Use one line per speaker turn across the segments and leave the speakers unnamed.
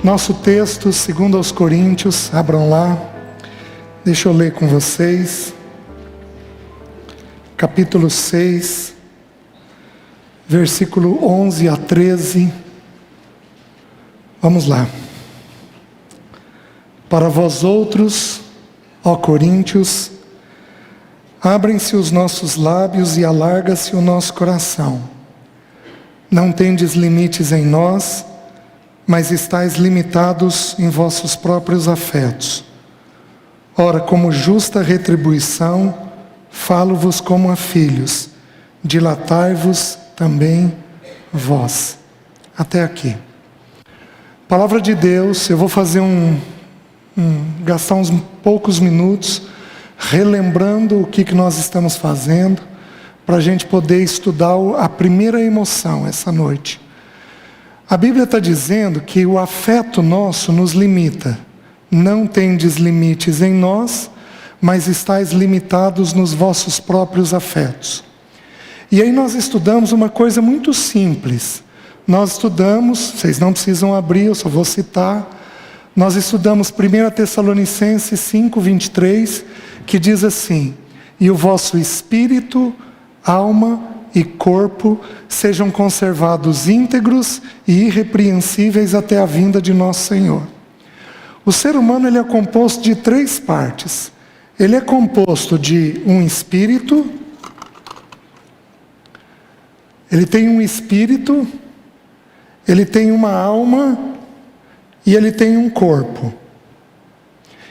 Nosso texto, segundo aos Coríntios, abram lá, deixa eu ler com vocês, capítulo 6, versículo 11 a 13, vamos lá. Para vós outros, ó Coríntios, abrem-se os nossos lábios e alarga-se o nosso coração. Não tendes limites em nós, mas estáis limitados em vossos próprios afetos. Ora, como justa retribuição, falo-vos como a filhos, dilatai-vos também vós. Até aqui. Palavra de Deus, eu vou fazer gastar uns poucos minutos, relembrando o que nós estamos fazendo, para a gente poder estudar a primeira emoção essa noite. A Bíblia está dizendo que o afeto nosso nos limita. Não tendes limites em nós, mas estáis limitados nos vossos próprios afetos. E aí nós estudamos uma coisa muito simples. Nós estudamos, vocês não precisam abrir, eu só vou citar. Nós estudamos 1 Tessalonicenses 5:23, que diz assim: e o vosso espírito, alma e corpo sejam conservados íntegros e irrepreensíveis até a vinda de nosso Senhor. O ser humano ele é composto de 3 partes. Ele é composto de um espírito, ele tem um espírito, ele tem uma alma e ele tem um corpo.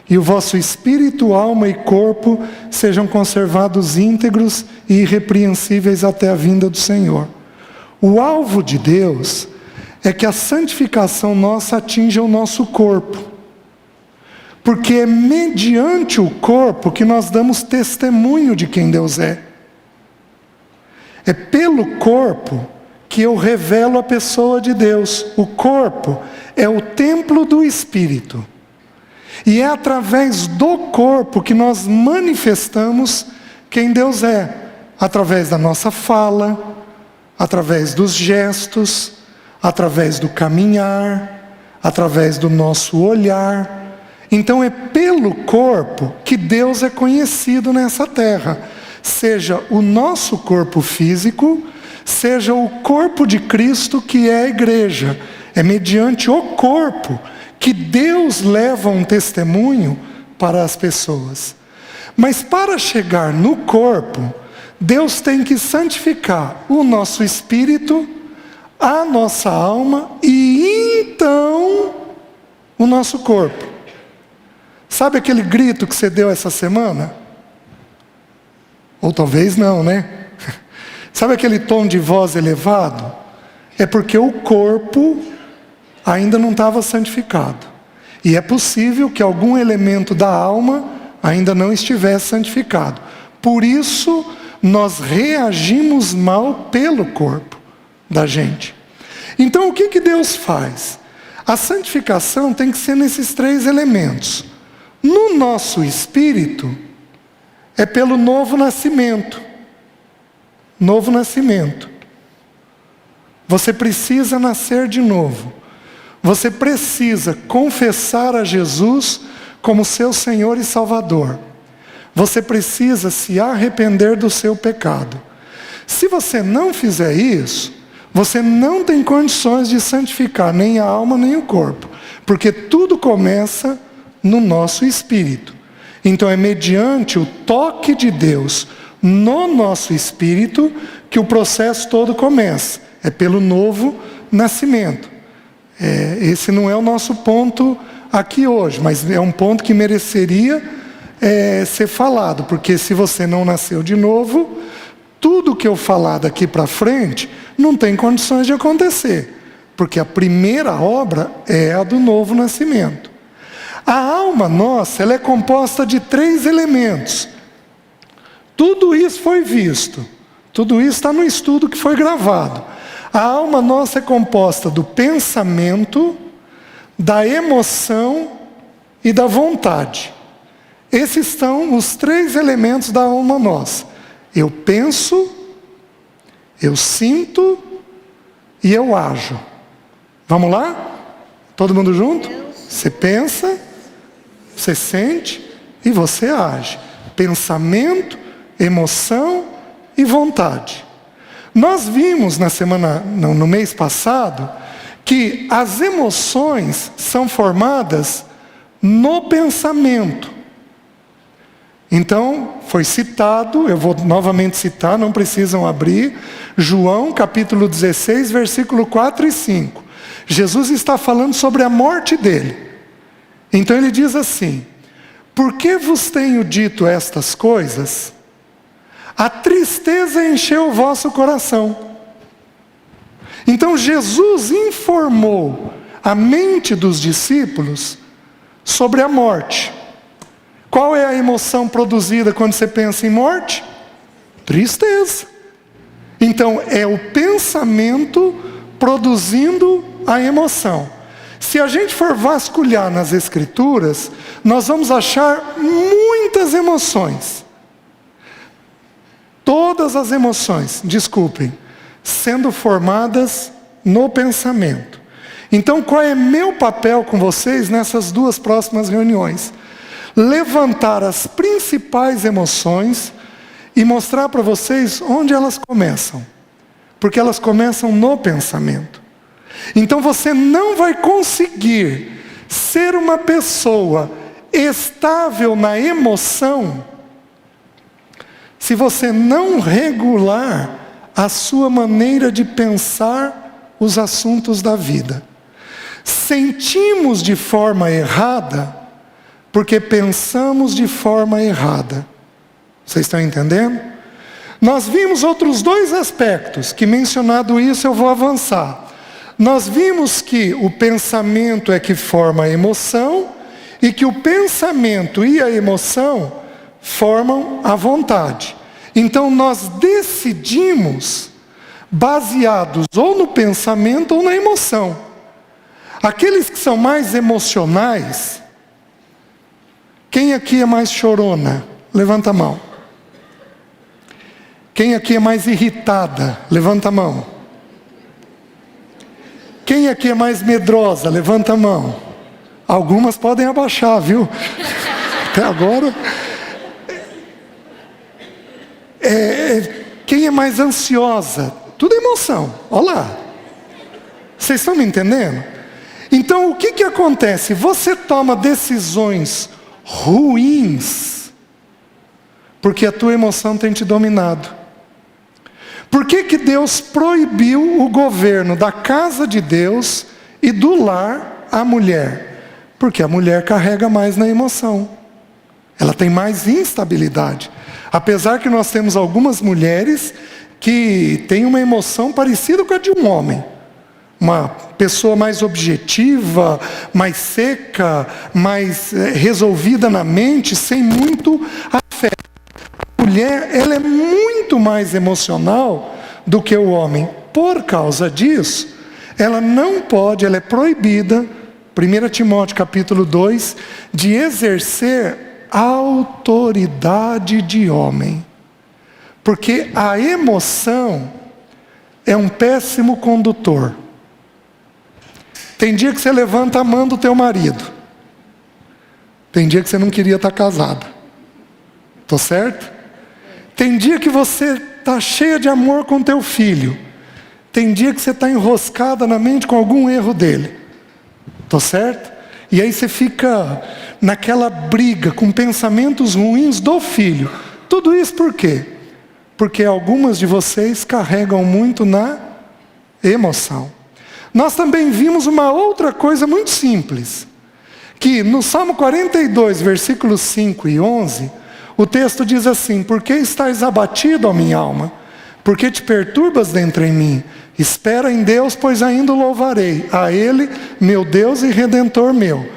E o vosso espírito, alma e corpo sejam conservados íntegros e irrepreensíveis até a vinda do Senhor. O alvo de Deus é que a santificação nossa atinja o nosso corpo. Porque é mediante o corpo que nós damos testemunho de quem Deus é. É pelo corpo que eu revelo a pessoa de Deus. O corpo é o templo do Espírito. E é através do corpo que nós manifestamos quem Deus é. Através da nossa fala, através dos gestos, através do caminhar, através do nosso olhar. Então é pelo corpo que Deus é conhecido nessa terra. Seja o nosso corpo físico, seja o corpo de Cristo que é a igreja. É mediante o corpo que Deus leva um testemunho para as pessoas. Mas para chegar no corpo, Deus tem que santificar o nosso espírito, a nossa alma e então o nosso corpo. Sabe aquele grito que você deu essa semana? Ou talvez não, né? Sabe aquele tom de voz elevado? É porque o corpo ainda não estava santificado. E é possível que algum elemento da alma ainda não estivesse santificado. Por isso, nós reagimos mal pelo corpo da gente. Então, o que Deus faz? A santificação tem que ser nesses 3 elementos. No nosso espírito, é pelo novo nascimento. Novo nascimento. Você precisa nascer de novo. Você precisa confessar a Jesus como seu Senhor e Salvador. Você precisa se arrepender do seu pecado. Se você não fizer isso, você não tem condições de santificar nem a alma nem o corpo. Porque tudo começa no nosso espírito. Então é mediante o toque de Deus no nosso espírito que o processo todo começa. É pelo novo nascimento. Esse não é o nosso ponto aqui hoje, mas é um ponto que mereceria ser falado, porque se você não nasceu de novo, tudo que eu falar daqui para frente não tem condições de acontecer, porque a primeira obra é a do novo nascimento. A alma nossa, ela é composta de 3 elementos. Tudo isso foi visto, tudo isso está no estudo que foi gravado. A alma nossa é composta do pensamento, da emoção e da vontade. Esses são os 3 elementos da alma nossa. Eu penso, eu sinto e eu ajo. Vamos lá? Todo mundo junto? Você pensa, você sente e você age. Pensamento, emoção e vontade. Nós vimos no mês passado, que as emoções são formadas no pensamento. Então, foi citado, eu vou novamente citar, não precisam abrir, João capítulo 16, versículo 4 e 5. Jesus está falando sobre a morte dele. Então ele diz assim: por que vos tenho dito estas coisas? A tristeza encheu o vosso coração. Então Jesus informou a mente dos discípulos sobre a morte. Qual é a emoção produzida quando você pensa em morte? Tristeza. Então é o pensamento produzindo a emoção. Se a gente for vasculhar nas Escrituras, nós vamos achar muitas emoções. Todas as emoções, desculpem, sendo formadas no pensamento. Então, qual é meu papel com vocês nessas duas próximas reuniões? Levantar as principais emoções e mostrar para vocês onde elas começam. Porque elas começam no pensamento. Então você não vai conseguir ser uma pessoa estável na emoção se você não regular a sua maneira de pensar os assuntos da vida. Sentimos de forma errada porque pensamos de forma errada. Vocês estão entendendo? Nós vimos outros dois aspectos, que mencionado isso eu vou avançar. Nós vimos que o pensamento é que forma a emoção, e que o pensamento e a emoção formam a vontade. Então nós decidimos baseados ou no pensamento ou na emoção. Aqueles que são mais emocionais, quem aqui é mais chorona? Levanta a mão. Quem aqui é mais irritada? Levanta a mão. Quem aqui é mais medrosa? Levanta a mão. Algumas podem abaixar, viu? Até agora. Quem é mais ansiosa? Tudo emoção. Olha lá. Vocês estão me entendendo? Então o que acontece? Você toma decisões ruins porque a tua emoção tem te dominado. Por que Deus proibiu o governo da casa de Deus e do lar à mulher? Porque a mulher carrega mais na emoção. Ela tem mais instabilidade. Apesar que nós temos algumas mulheres que têm uma emoção parecida com a de um homem. Uma pessoa mais objetiva, mais seca, mais resolvida na mente, sem muito afeto. A mulher, ela é muito mais emocional do que o homem. Por causa disso, ela não pode, ela é proibida, 1 Timóteo capítulo 2, de exercer autoridade de homem. Porque a emoção é um péssimo condutor. Tem dia que você levanta amando o teu marido. Tem dia que você não queria estar casado. Tô certo? Tem dia que você está cheia de amor com teu filho. Tem dia que você está enroscada na mente com algum erro dele. Tô certo? E aí você fica naquela briga com pensamentos ruins do filho. Tudo isso por quê? Porque algumas de vocês carregam muito na emoção. Nós também vimos uma outra coisa muito simples. Que no Salmo 42, versículos 5 e 11, o texto diz assim: por que estás abatido, ó minha alma? Por que te perturbas dentro em mim? Espera em Deus, pois ainda o louvarei. A Ele, meu Deus e Redentor meu.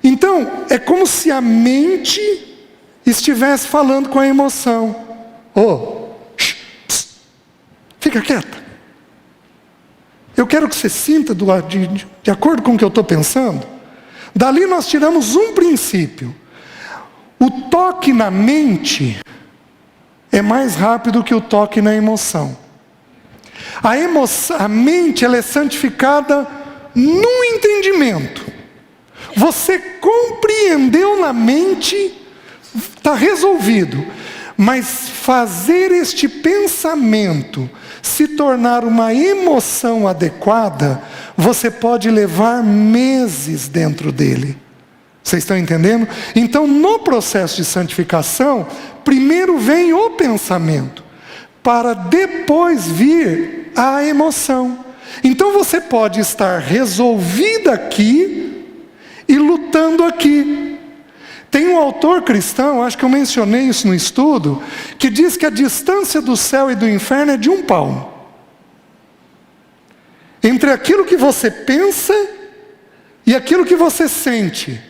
Então, é como se a mente estivesse falando com a emoção. Fica quieta. Eu quero que você sinta de acordo com o que eu estou pensando. Dali nós tiramos um princípio. O toque na mente é mais rápido que o toque na emoção. A mente ela é santificada no entendimento. Você compreendeu na mente, está resolvido. Mas fazer este pensamento se tornar uma emoção adequada, você pode levar meses dentro dele. Vocês estão entendendo? Então, no processo de santificação, primeiro vem o pensamento, para depois vir a emoção. Então você pode estar resolvida aqui e lutando aqui. Tem um autor cristão, acho que eu mencionei isso no estudo, que diz que a distância do céu e do inferno é de 1 palmo. Entre aquilo que você pensa e aquilo que você sente.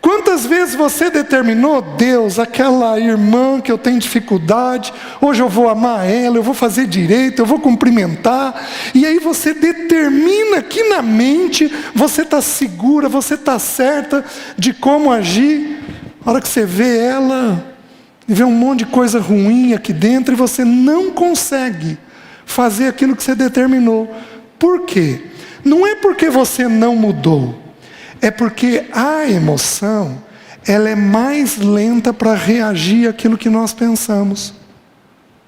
Quantas vezes você determinou, Deus, aquela irmã que eu tenho dificuldade, hoje eu vou amar ela, eu vou fazer direito, eu vou cumprimentar, e aí você determina que na mente você está segura, você está certa de como agir. A hora que você vê ela, e vê um monte de coisa ruim aqui dentro, e você não consegue fazer aquilo que você determinou. Por quê? Não é porque você não mudou, é porque a emoção, ela é mais lenta para reagir àquilo que nós pensamos.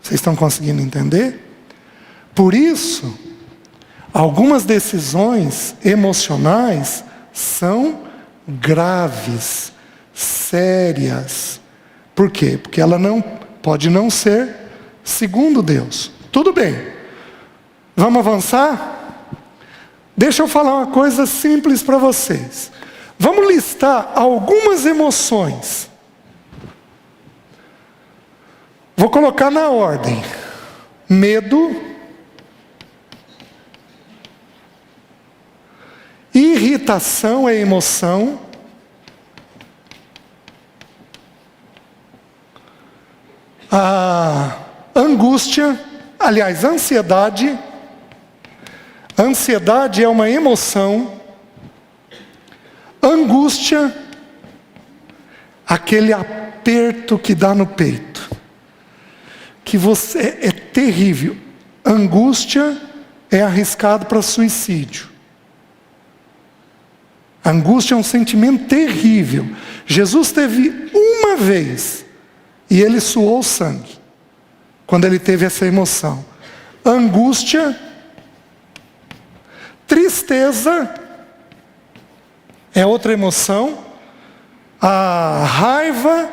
Vocês estão conseguindo entender? Por isso, algumas decisões emocionais são graves, sérias. Por quê? Porque ela não pode não ser segundo Deus. Tudo bem. Vamos avançar? Deixa eu falar uma coisa simples para vocês. Vamos listar algumas emoções. Vou colocar na ordem. Medo, irritação é emoção, a angústia, aliás, ansiedade. Ansiedade é uma emoção. Angústia, aquele aperto que dá no peito, que você é terrível. Angústia é arriscado para suicídio. Angústia é um sentimento terrível. Jesus teve uma vez e ele suou sangue quando ele teve essa emoção. Angústia, tristeza é outra emoção, a raiva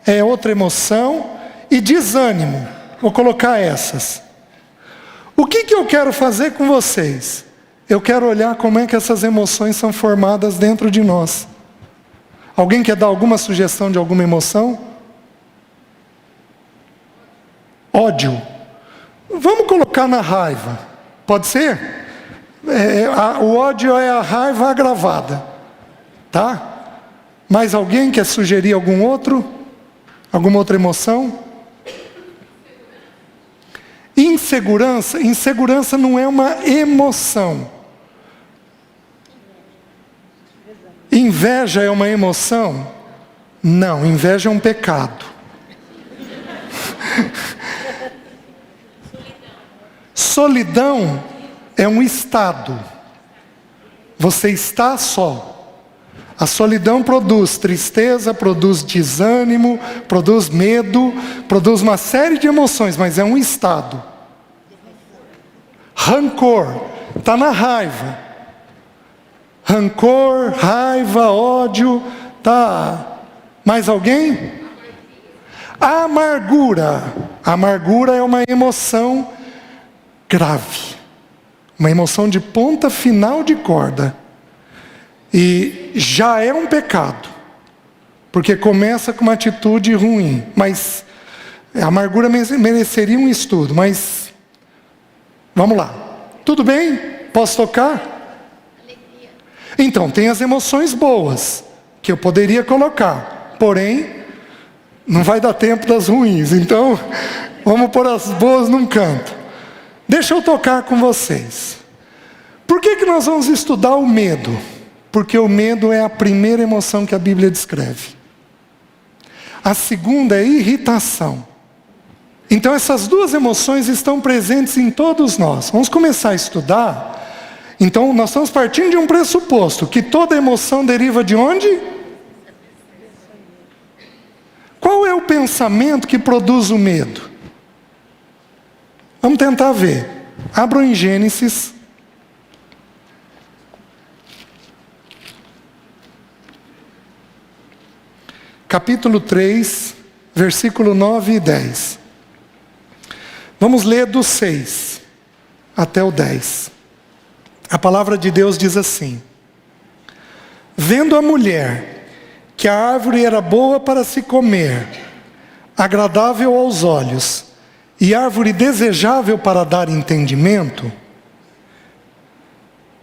é outra emoção, e desânimo. Vou colocar essas. O que eu quero fazer com vocês? Eu quero olhar como é que essas emoções são formadas dentro de nós. Alguém quer dar alguma sugestão de alguma emoção? Ódio. Vamos colocar na raiva. Pode ser? O ódio é a raiva agravada. Tá? Mais alguém quer sugerir algum outro? Alguma outra emoção? Insegurança. Insegurança não é uma emoção. Inveja é uma emoção? Não, inveja é um pecado. Solidão é um estado. Você está só. A solidão produz tristeza, produz desânimo, produz medo, produz uma série de emoções, mas é um estado. Rancor, está na raiva. Rancor, raiva, ódio, tá. Mais alguém? Amargura. Amargura é uma emoção grave. Uma emoção de ponta final de corda. E já é um pecado. Porque começa com uma atitude ruim. Mas a amargura mereceria um estudo. Mas vamos lá. Tudo bem? Posso tocar? Então, tem as emoções boas, que eu poderia colocar. Porém, não vai dar tempo das ruins. Então, vamos pôr as boas num canto. Deixa eu tocar com vocês. Por que nós vamos estudar o medo? Porque o medo é a primeira emoção que a Bíblia descreve. A segunda é irritação. Então essas duas emoções estão presentes em todos nós. Vamos começar a estudar. Então nós estamos partindo de um pressuposto, que toda emoção deriva de onde? Qual é o pensamento que produz o medo? Vamos tentar ver. Abram em Gênesis. Capítulo 3, versículo 9 e 10. Vamos ler do 6 até o 10. A palavra de Deus diz assim: vendo a mulher que a árvore era boa para se comer, agradável aos olhos, e árvore desejável para dar entendimento,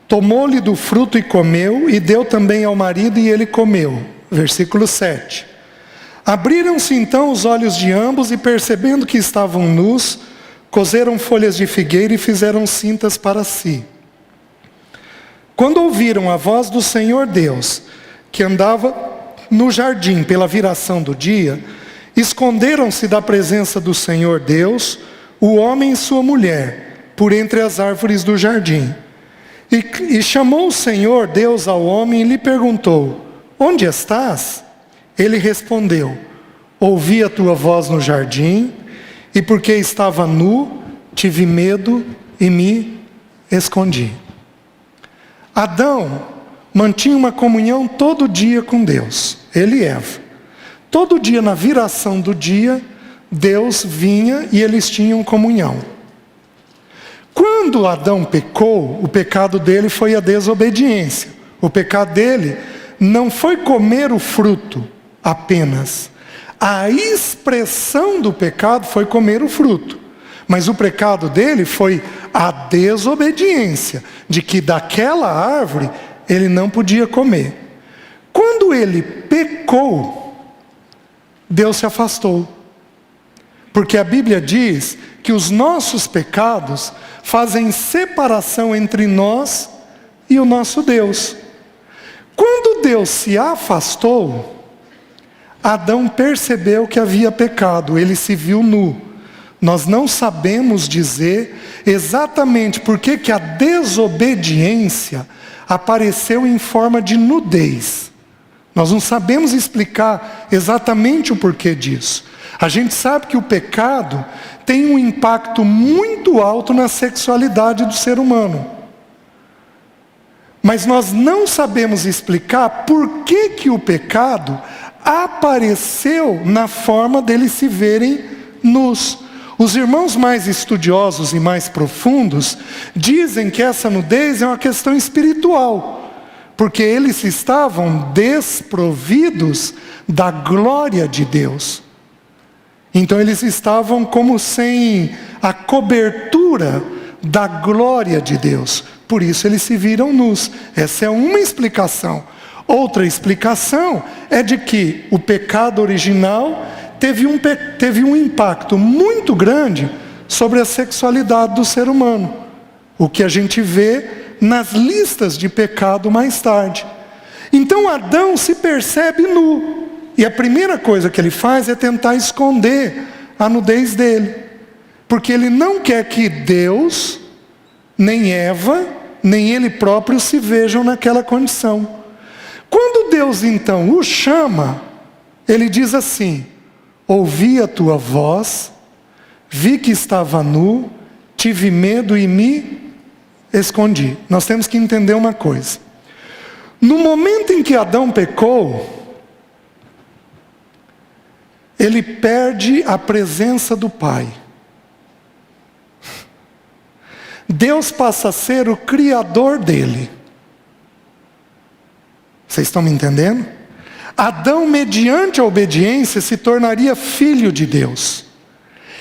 tomou-lhe do fruto e comeu, e deu também ao marido, e ele comeu. Versículo 7. Abriram-se então os olhos de ambos, e percebendo que estavam nus, coseram folhas de figueira e fizeram cintas para si. Quando ouviram a voz do Senhor Deus, que andava no jardim pela viração do dia, esconderam-se da presença do Senhor Deus, o homem e sua mulher, por entre as árvores do jardim. E chamou o Senhor Deus ao homem e lhe perguntou: onde estás? Ele respondeu: ouvi a tua voz no jardim, e porque estava nu, tive medo e me escondi. Adão mantinha uma comunhão todo dia com Deus, ele e Eva. Todo dia, na viração do dia, Deus vinha e eles tinham comunhão. Quando Adão pecou, o pecado dele foi a desobediência. O pecado dele não foi comer o fruto apenas. A expressão do pecado foi comer o fruto. Mas o pecado dele foi a desobediência, de que daquela árvore ele não podia comer. Quando ele pecou, Deus se afastou. Porque a Bíblia diz que os nossos pecados fazem separação entre nós e o nosso Deus. Quando Deus se afastou, Adão percebeu que havia pecado, ele se viu nu. Nós não sabemos dizer exatamente por que a desobediência apareceu em forma de nudez. Nós não sabemos explicar exatamente o porquê disso. A gente sabe que o pecado tem um impacto muito alto na sexualidade do ser humano. Mas nós não sabemos explicar por que o pecado apareceu na forma deles se verem nus. Os irmãos mais estudiosos e mais profundos dizem que essa nudez é uma questão espiritual, porque eles estavam desprovidos da glória de Deus. Então eles estavam como sem a cobertura da glória de Deus. Por isso eles se viram nus. Essa é uma explicação. Outra explicação é de que o pecado original teve um impacto muito grande sobre a sexualidade do ser humano. O que a gente vê nas listas de pecado mais tarde. Então Adão se percebe nu. E a primeira coisa que ele faz é tentar esconder a nudez dele. Porque ele não quer que Deus, nem Eva, nem ele próprio se vejam naquela condição. Quando Deus então o chama, ele diz assim: ouvi a tua voz, vi que estava nu, tive medo e me escondi. Nós temos que entender uma coisa. No momento em que Adão pecou, ele perde a presença do Pai. Deus passa a ser o criador dele. Vocês estão me entendendo? Adão, mediante a obediência, se tornaria filho de Deus.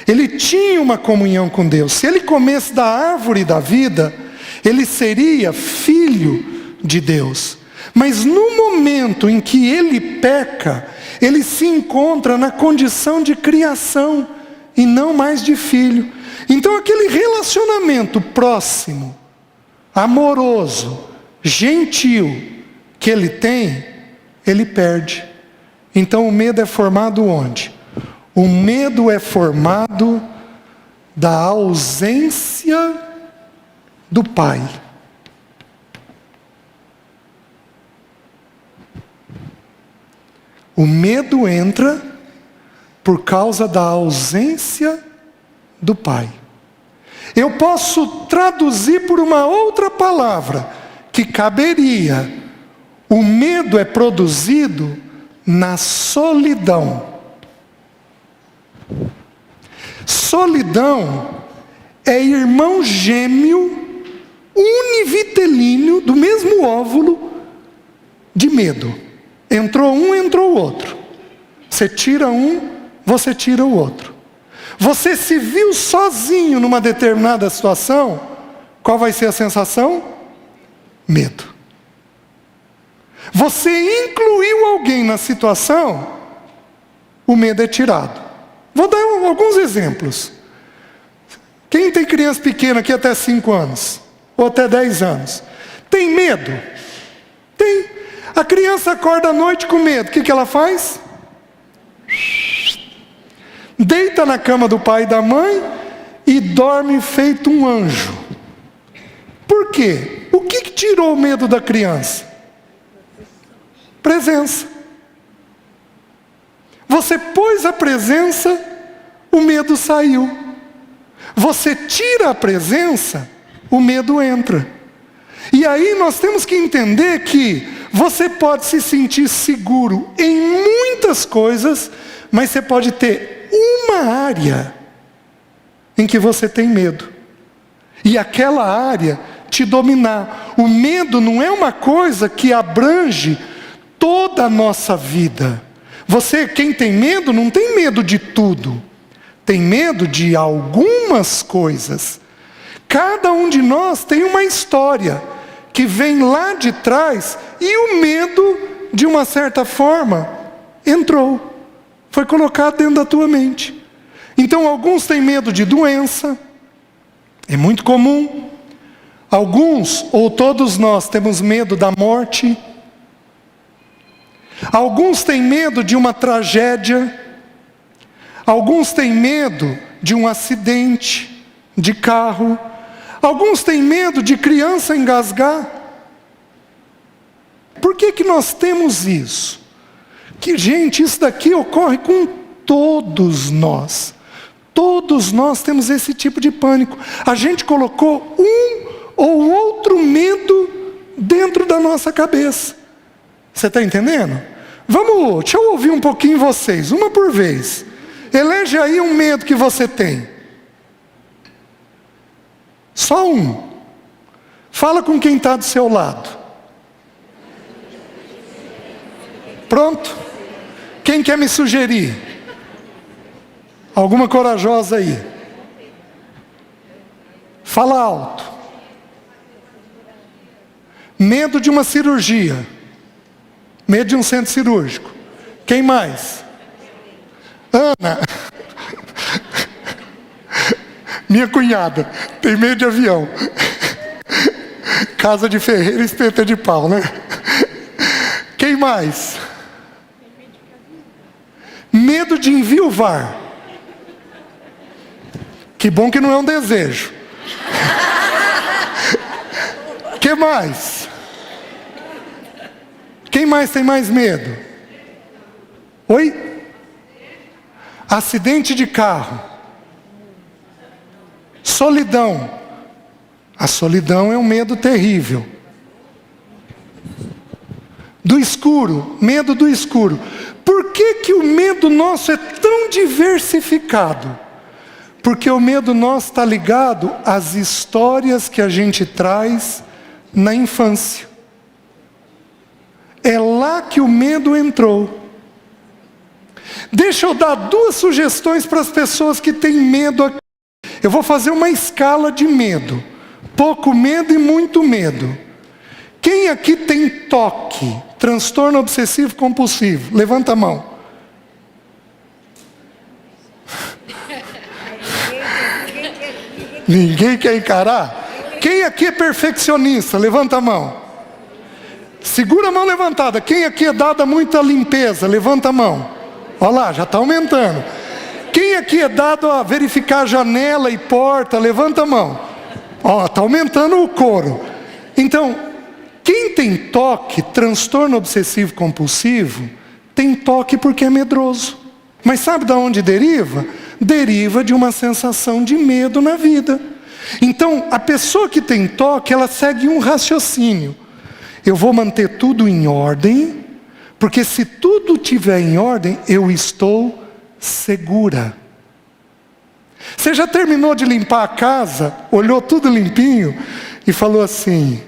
Ele tinha uma comunhão com Deus. Se ele comesse da árvore da vida, ele seria filho de Deus. Mas no momento em que ele peca, ele se encontra na condição de criação e não mais de filho. Então aquele relacionamento próximo, amoroso, gentil que ele tem, ele perde. Então o medo é formado onde? O medo é formado da ausência do Pai. O medo entra por causa da ausência do pai. Eu posso traduzir por uma outra palavra que caberia. O medo é produzido na solidão. Solidão é irmão gêmeo, univitelíneo, do mesmo óvulo, de medo. Entrou um, entrou o outro. Você tira um, você tira o outro. Você se viu sozinho numa determinada situação, qual vai ser a sensação? Medo. Você incluiu alguém na situação, o medo é tirado. Vou dar alguns exemplos. Quem tem criança pequena aqui até 5 anos, ou até 10 anos, tem medo? Tem. A criança acorda à noite com medo, o que ela faz? Deita na cama do pai e da mãe e dorme feito um anjo. Por quê? O que tirou o medo da criança? Presença. Você pôs a presença, o medo saiu. Você tira a presença, o medo entra. E aí nós temos que entender que você pode se sentir seguro em muitas coisas, mas você pode ter uma área em que você tem medo. E aquela área te dominar. O medo não é uma coisa que abrange toda a nossa vida. Você, quem tem medo, não tem medo de tudo. Tem medo de algumas coisas. Cada um de nós tem uma história que vem lá de trás e o medo, de uma certa forma, entrou. Foi colocado dentro da tua mente. Então, alguns têm medo de doença. É muito comum. Alguns, ou todos nós, temos medo da morte. Alguns têm medo de uma tragédia. Alguns têm medo de um acidente de carro. Alguns têm medo de criança engasgar. Por que nós temos isso? Que, gente, isso daqui ocorre com todos nós. Todos nós temos esse tipo de pânico. A gente colocou um ou outro medo dentro da nossa cabeça. Você está entendendo? Deixa eu ouvir um pouquinho vocês, uma por vez. Elege aí um medo que você tem. Só um. Fala com quem está do seu lado. Pronto? Quem quer me sugerir? Alguma corajosa aí? Fala alto. Medo de uma cirurgia. Medo de um centro cirúrgico. Quem mais? Ana. Minha cunhada. Tem medo de avião. Casa de ferreiro, espeta de pau, né? Quem mais? Medo de enviuvar. Que bom que não é um desejo. Que mais? Quem mais tem mais medo? Oi? Acidente de carro. Solidão. A solidão é um medo terrível. Do escuro, medo do escuro. Por que o medo nosso é tão diversificado? Porque o medo nosso está ligado às histórias que a gente traz na infância. É lá que o medo entrou. Deixa eu dar 2 sugestões para as pessoas que têm medo aqui. Eu vou fazer uma escala de medo. Pouco medo e muito medo. Quem aqui tem TOC, transtorno obsessivo compulsivo? Levanta a mão. Ninguém quer encarar? Quem aqui é perfeccionista? Levanta a mão. Segura a mão levantada. Quem aqui é dado a muita limpeza? Levanta a mão. Olha lá, já está aumentando. Quem aqui é dado a verificar janela e porta? Levanta a mão. Ó, está aumentando o coro. Então, quem tem TOC, transtorno obsessivo compulsivo, tem toque porque é medroso. Mas sabe de onde deriva? Deriva de uma sensação de medo na vida. Então, a pessoa que tem toque, ela segue um raciocínio. Eu vou manter tudo em ordem, porque se tudo estiver em ordem, eu estou segura. Você já terminou de limpar a casa, olhou tudo limpinho e falou assim: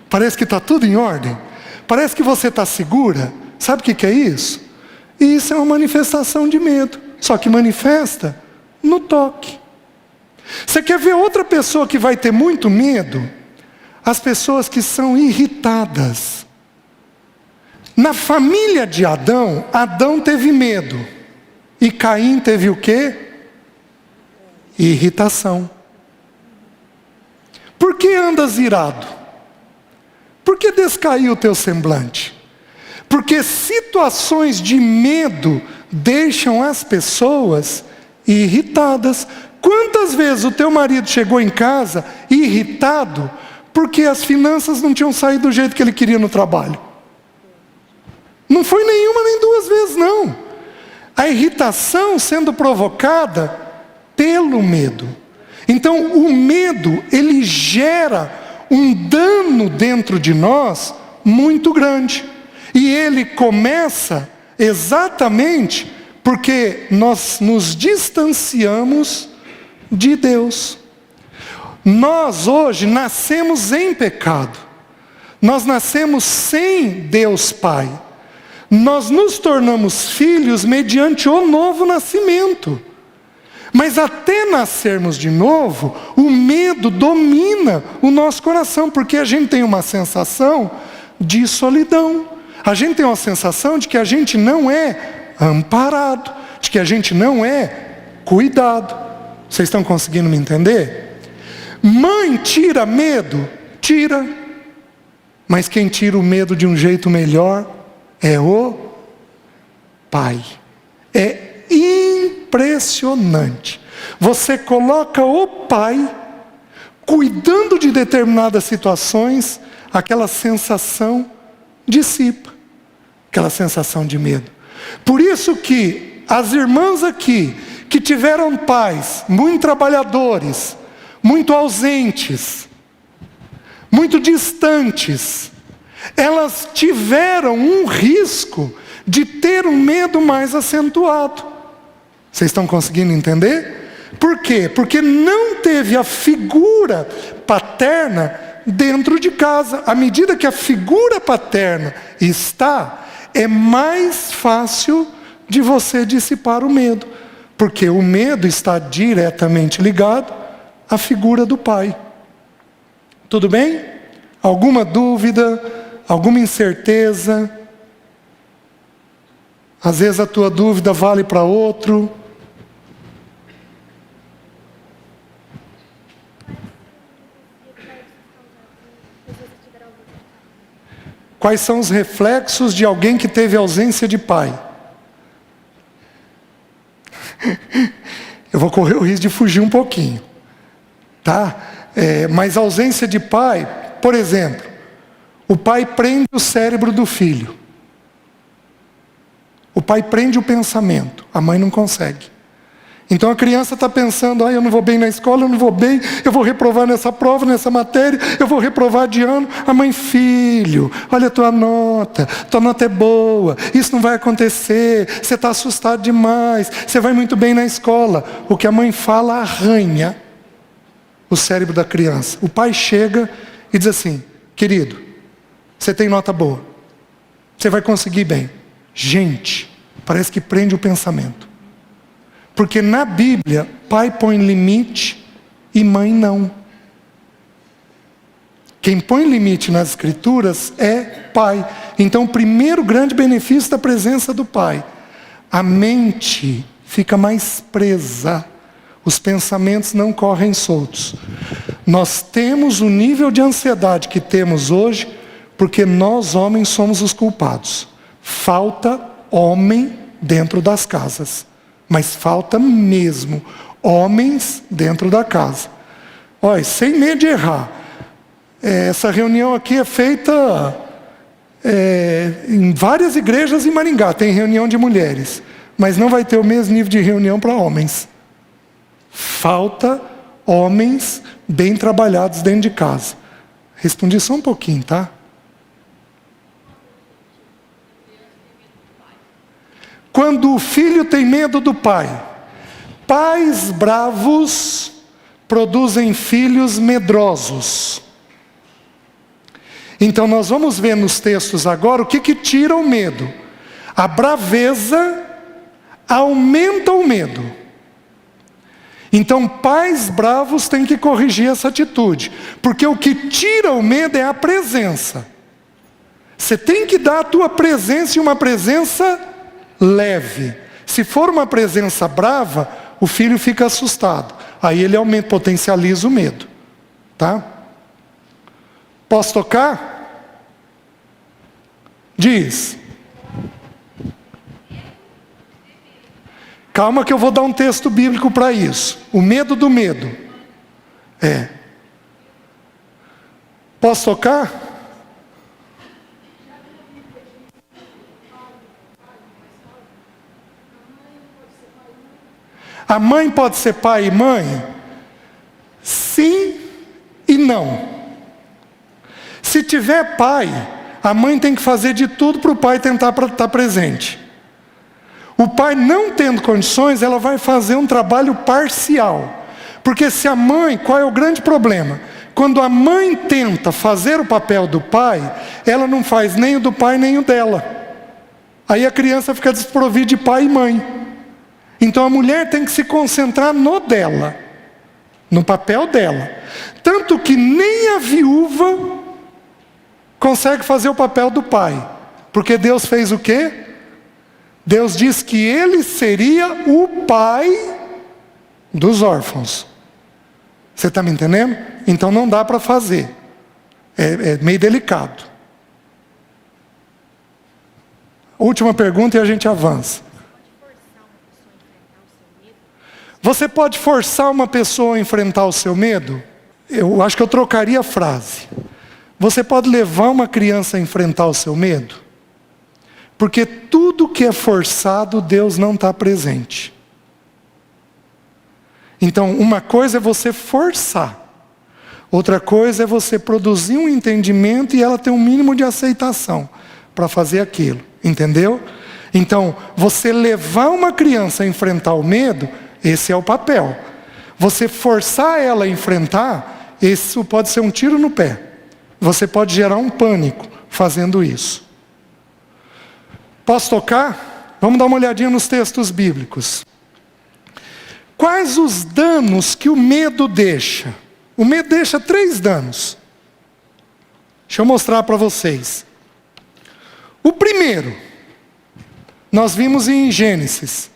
parece que está tudo em ordem, parece que você está segura. Sabe o que é isso? Isso é uma manifestação de medo, só que manifesta no toque. Você quer ver outra pessoa que vai ter muito medo? As pessoas que são irritadas. Na família de Adão, Adão teve medo. E Caim teve o quê? Irritação. Por que andas irado? Por que descaiu o teu semblante? Porque situações de medo deixam as pessoas irritadas. Quantas vezes o teu marido chegou em casa irritado porque as finanças não tinham saído do jeito que ele queria no trabalho? Não foi nenhuma nem duas vezes, não. A irritação sendo provocada pelo medo. Então, o medo, ele gera um dano dentro de nós muito grande. E ele começa exatamente porque nós nos distanciamos de Deus. Nós hoje nascemos em pecado. Nós nascemos sem Deus Pai. Nós nos tornamos filhos mediante o novo nascimento. Mas até nascermos de novo, o medo domina o nosso coração, porque a gente tem uma sensação de solidão. A gente tem uma sensação de que a gente não é amparado, de que a gente não é cuidado. Vocês estão conseguindo me entender? Mãe tira medo? Tira. Mas quem tira o medo de um jeito melhor é o pai. É impressionante. Você coloca o pai cuidando de determinadas situações, aquela sensação dissipa, aquela sensação de medo. Por isso que as irmãs aqui, que tiveram pais muito trabalhadores, muito ausentes, muito distantes, elas tiveram um risco de ter um medo mais acentuado. Vocês estão conseguindo entender? Por quê? Porque não teve a figura paterna dentro de casa. À medida que a figura paterna está, é mais fácil de você dissipar o medo. Porque o medo está diretamente ligado à figura do pai. Tudo bem? Alguma dúvida? Alguma incerteza? Às vezes a tua dúvida vale para outro. Quais são os reflexos de alguém que teve ausência de pai? Eu vou correr o risco de fugir um pouquinho, tá? Mas a ausência de pai, por exemplo, o pai prende o cérebro do filho. O pai prende o pensamento, a mãe não consegue. Então a criança está pensando: eu não vou bem na escola, eu não vou bem, eu vou reprovar nessa prova, nessa matéria, eu vou reprovar de ano. A mãe: filho, olha a tua nota é boa, isso não vai acontecer, você está assustado demais, você vai muito bem na escola. O que a mãe fala arranha o cérebro da criança. O pai chega e diz assim: querido, você tem nota boa, você vai conseguir bem. Gente, parece que prende o pensamento. Porque na Bíblia, pai põe limite e mãe não. Quem põe limite nas Escrituras é pai. Então o primeiro grande benefício da presença do pai: a mente fica mais presa, os pensamentos não correm soltos. Nós temos o nível de ansiedade que temos hoje porque nós homens somos os culpados. Falta homem dentro das casas. Mas falta mesmo homens dentro da casa. Olha, sem medo de errar. Essa reunião aqui é feita em várias igrejas em Maringá tem reunião de mulheres, mas não vai ter o mesmo nível de reunião para homens. Falta homens bem trabalhados dentro de casa. Respondi só um pouquinho, tá? Quando o filho tem medo do pai, pais bravos produzem filhos medrosos. Então nós vamos ver nos textos agora o que tira o medo. A braveza aumenta o medo. Então pais bravos têm que corrigir essa atitude, porque o que tira o medo é a presença. Você tem que dar a tua presença, e uma presença leve. Se for uma presença brava, o filho fica assustado. Aí ele aumenta, potencializa o medo. Tá? Posso tocar? Diz. Calma que eu vou dar um texto bíblico para isso. O medo do medo. Posso tocar? A mãe pode ser pai e mãe? Sim e não. Se tiver pai, a mãe tem que fazer de tudo para o pai tentar estar presente. O pai não tendo condições, ela vai fazer um trabalho parcial. Porque se a mãe, qual é o grande problema? Quando a mãe tenta fazer o papel do pai, ela não faz nem o do pai nem o dela. Aí a criança fica desprovida de pai e mãe. Então a mulher tem que se concentrar no dela, no papel dela. Tanto que nem a viúva consegue fazer o papel do pai. Porque Deus fez o quê? Deus diz que ele seria o pai dos órfãos. Você está me entendendo? Então não dá para fazer. É meio delicado. Última pergunta e a gente avança. Você pode forçar uma pessoa a enfrentar o seu medo? Eu acho que eu trocaria a frase. Você pode levar uma criança a enfrentar o seu medo? Porque tudo que é forçado, Deus não está presente. Então, uma coisa é você forçar. Outra coisa é você produzir um entendimento e ela ter um mínimo de aceitação para fazer aquilo. Entendeu? Então, você levar uma criança a enfrentar o medo, esse é o papel. Você forçar ela a enfrentar, isso pode ser um tiro no pé. Você pode gerar um pânico fazendo isso. Posso tocar? Vamos dar uma olhadinha nos textos bíblicos. Quais os danos que o medo deixa? O medo deixa 3 danos. Deixa eu mostrar para vocês. O primeiro, nós vimos em Gênesis.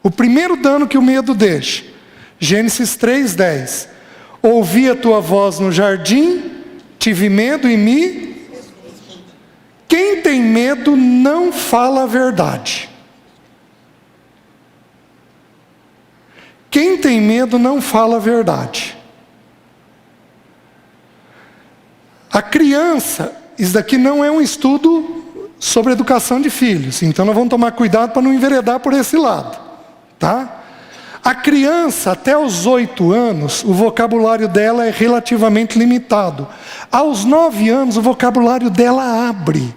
O primeiro dano que o medo deixa. Gênesis 3:10. Ouvi a tua voz no jardim, tive medo e me... Quem tem medo não fala a verdade. Quem tem medo não fala a verdade. A criança, isso daqui não é um estudo sobre educação de filhos, então nós vamos tomar cuidado para não enveredar por esse lado, tá? A criança, até os 8 anos, o vocabulário dela é relativamente limitado. Aos 9 anos, o vocabulário dela abre.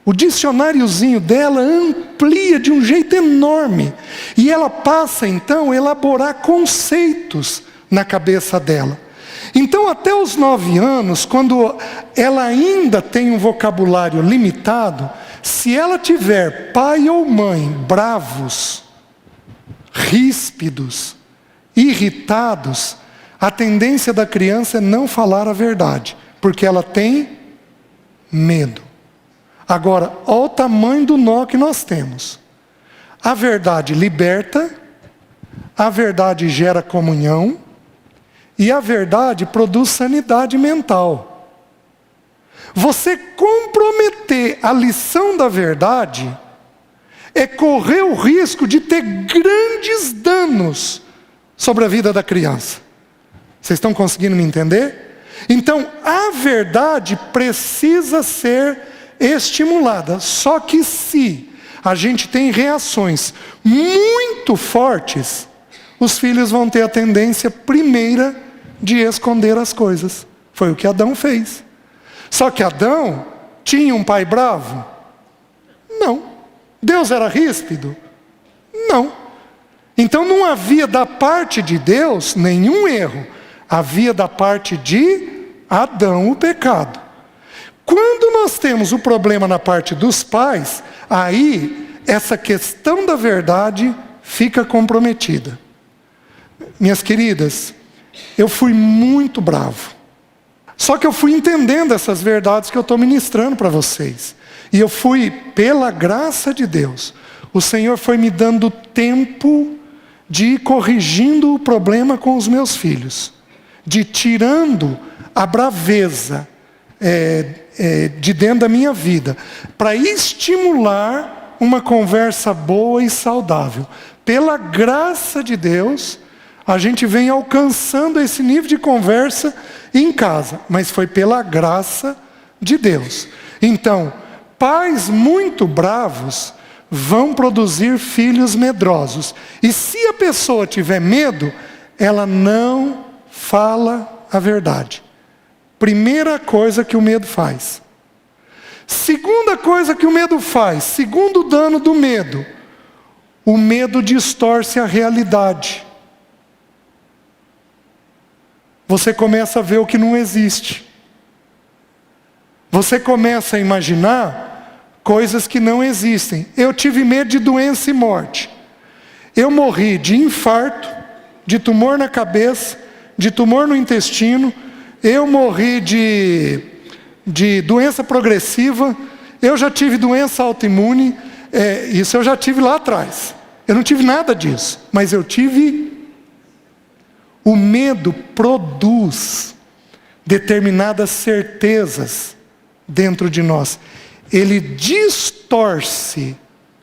O dicionáriozinho dela amplia de um jeito enorme. E ela passa, então, a elaborar conceitos na cabeça dela. Então, até os 9 anos, quando ela ainda tem um vocabulário limitado, se ela tiver pai ou mãe bravos, ríspidos, irritados, a tendência da criança é não falar a verdade, porque ela tem medo. Agora, olha o tamanho do nó que nós temos. A verdade liberta, a verdade gera comunhão, e a verdade produz sanidade mental. Você comprometer a lição da verdade é correr o risco de ter grandes danos sobre a vida da criança. Vocês estão conseguindo me entender? Então, a verdade precisa ser estimulada. Só que se a gente tem reações muito fortes, os filhos vão ter a tendência primeira de esconder as coisas. Foi o que Adão fez. Só que Adão tinha um pai bravo? Não. Deus era ríspido? Não. Então não havia da parte de Deus nenhum erro. Havia da parte de Adão o pecado. Quando nós temos o problema na parte dos pais, aí essa questão da verdade fica comprometida. Minhas queridas, eu fui muito bravo. Só que eu fui entendendo essas verdades que eu estou ministrando para vocês. E eu fui, pela graça de Deus, o Senhor foi me dando tempo de ir corrigindo o problema com os meus filhos. De tirando a braveza de dentro da minha vida. Para estimular uma conversa boa e saudável. Pela graça de Deus, a gente vem alcançando esse nível de conversa em casa. Mas foi pela graça de Deus. Então, pais muito bravos vão produzir filhos medrosos. E se a pessoa tiver medo, ela não fala a verdade. Primeira coisa que o medo faz. Segunda coisa que o medo faz, segundo dano do medo, o medo distorce a realidade. Você começa a ver o que não existe. Você começa a imaginar coisas que não existem. Eu tive medo de doença e morte. Eu morri de infarto, de tumor na cabeça, de tumor no intestino. Eu morri de doença progressiva. Eu já tive doença autoimune. Isso eu já tive lá atrás. Eu não tive nada disso, mas eu tive. O medo produz determinadas certezas dentro de nós. Ele distorce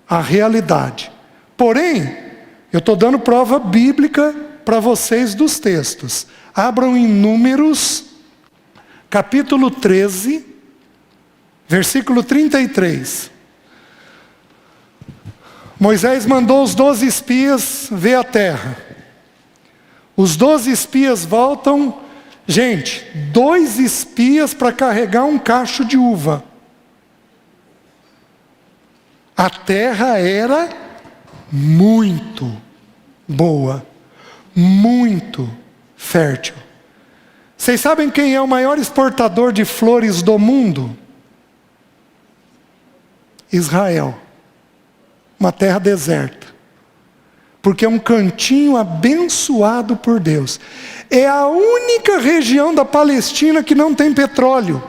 a realidade. Porém, eu estou dando prova bíblica para vocês dos textos. Abram em Números, capítulo 13, versículo 33. Moisés mandou os 12 espias ver a terra. Os 12 espias voltam. Gente, 2 espias para carregar um cacho de uva. A terra era muito boa, muito fértil. Vocês sabem quem é o maior exportador de flores do mundo? Israel. Uma terra deserta. Porque é um cantinho abençoado por Deus. É a única região da Palestina que não tem petróleo.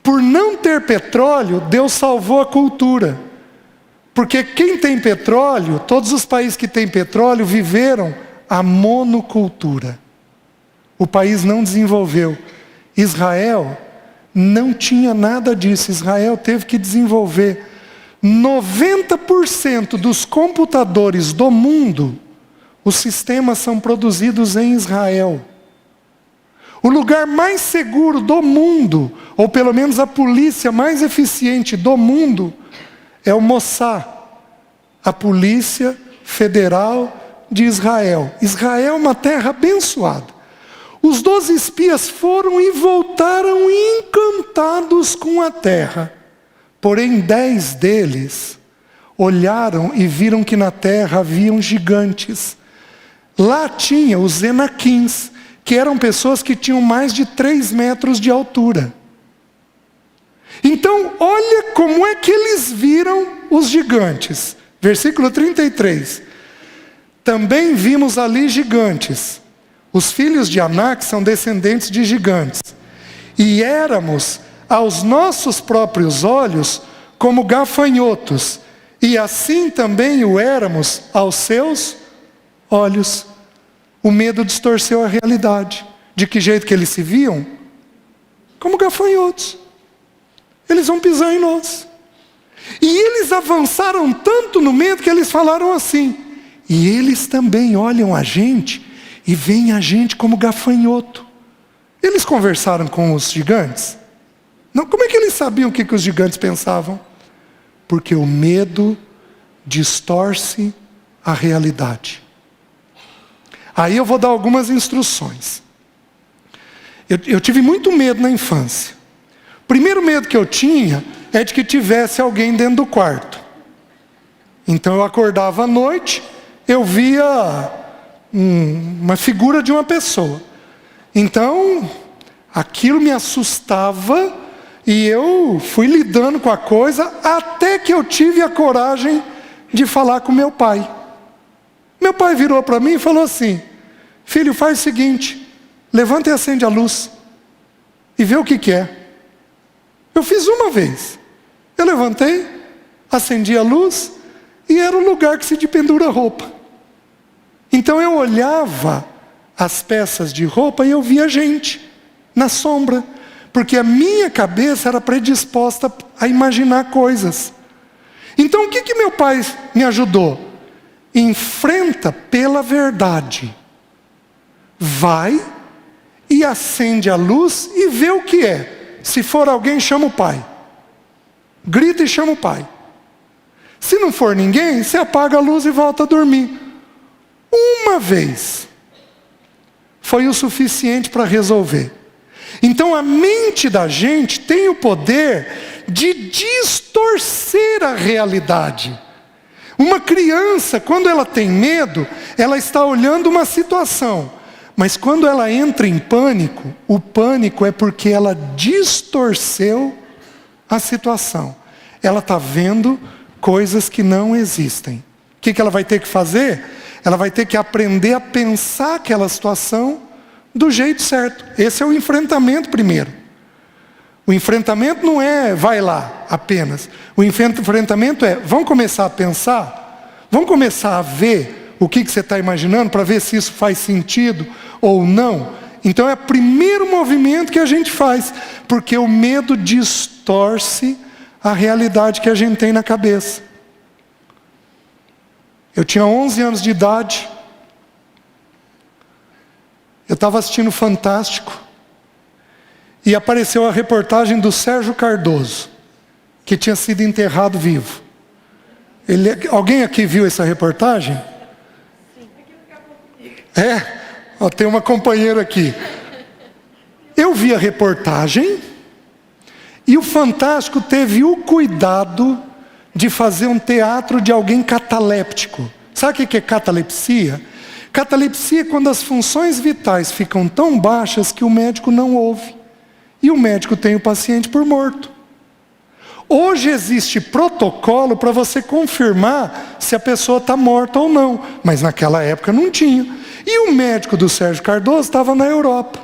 Por não ter petróleo, Deus salvou a cultura. Porque quem tem petróleo, todos os países que têm petróleo viveram a monocultura. O país não desenvolveu. Israel não tinha nada disso. Israel teve que desenvolver. 90% dos computadores do mundo, os sistemas são produzidos em Israel. O lugar mais seguro do mundo, ou pelo menos a polícia mais eficiente do mundo, é o Mossad, a Polícia Federal de Israel. Israel é uma terra abençoada. Os 12 espias foram e voltaram encantados com a terra. Porém, 10 deles olharam e viram que na terra haviam gigantes. Lá tinha os Enaquins, que eram pessoas que tinham mais de 3 metros de altura. Então, olha como é que eles viram os gigantes. Versículo 33. Também vimos ali gigantes. Os filhos de Anak são descendentes de gigantes. E éramos, aos nossos próprios olhos, como gafanhotos. E assim também o éramos aos seus olhos. O medo distorceu a realidade. De que jeito que eles se viam? Como gafanhotos. Eles vão pisar em nós. E eles avançaram tanto no medo que eles falaram assim. E eles também olham a gente e veem a gente como gafanhoto. Eles conversaram com os gigantes? Não, como é que eles sabiam o que os gigantes pensavam? Porque o medo distorce a realidade. Aí eu vou dar algumas instruções. Eu tive muito medo na infância. O primeiro medo que eu tinha é de que tivesse alguém dentro do quarto. Então eu acordava à noite, eu via uma figura de uma pessoa. Então, aquilo me assustava e eu fui lidando com a coisa até que eu tive a coragem de falar com meu pai. Meu pai virou para mim e falou assim: filho, faz o seguinte, levanta e acende a luz e vê o que é. Eu fiz uma vez. Eu levantei, acendi a luz e era o lugar que se pendura roupa. Então eu olhava as peças de roupa e eu via gente na sombra, porque a minha cabeça era predisposta a imaginar coisas. Então o que meu pai me ajudou? Enfrenta pela verdade. Vai e acende a luz e vê o que é. Se for alguém, chama o pai. Grita e chama o pai. Se não for ninguém, você apaga a luz e volta a dormir. Uma vez foi o suficiente para resolver. Então a mente da gente tem o poder de distorcer a realidade. Uma criança, quando ela tem medo, ela está olhando uma situação. Mas quando ela entra em pânico, o pânico é porque ela distorceu a situação. Ela está vendo coisas que não existem. O que ela vai ter que fazer? Ela vai ter que aprender a pensar aquela situação do jeito certo. Esse é o enfrentamento primeiro. O enfrentamento não é vai lá apenas. O enfrentamento é vamos começar a pensar, vamos começar a ver o que você está imaginando para ver se isso faz sentido ou não. Então é o primeiro movimento que a gente faz, porque o medo distorce a realidade que a gente tem na cabeça. Eu tinha 11 anos de idade. Eu estava assistindo Fantástico. E apareceu a reportagem do Sérgio Cardoso, que tinha sido enterrado vivo. Alguém aqui viu essa reportagem? Tem uma companheira aqui. Eu vi a reportagem e o Fantástico teve o cuidado de fazer um teatro de alguém cataléptico. Sabe o que é catalepsia? Catalepsia é quando as funções vitais ficam tão baixas que o médico não ouve. E o médico tem o paciente por morto. Hoje existe protocolo para você confirmar se a pessoa está morta ou não. Mas naquela época não tinha. E o médico do Sérgio Cardoso estava na Europa.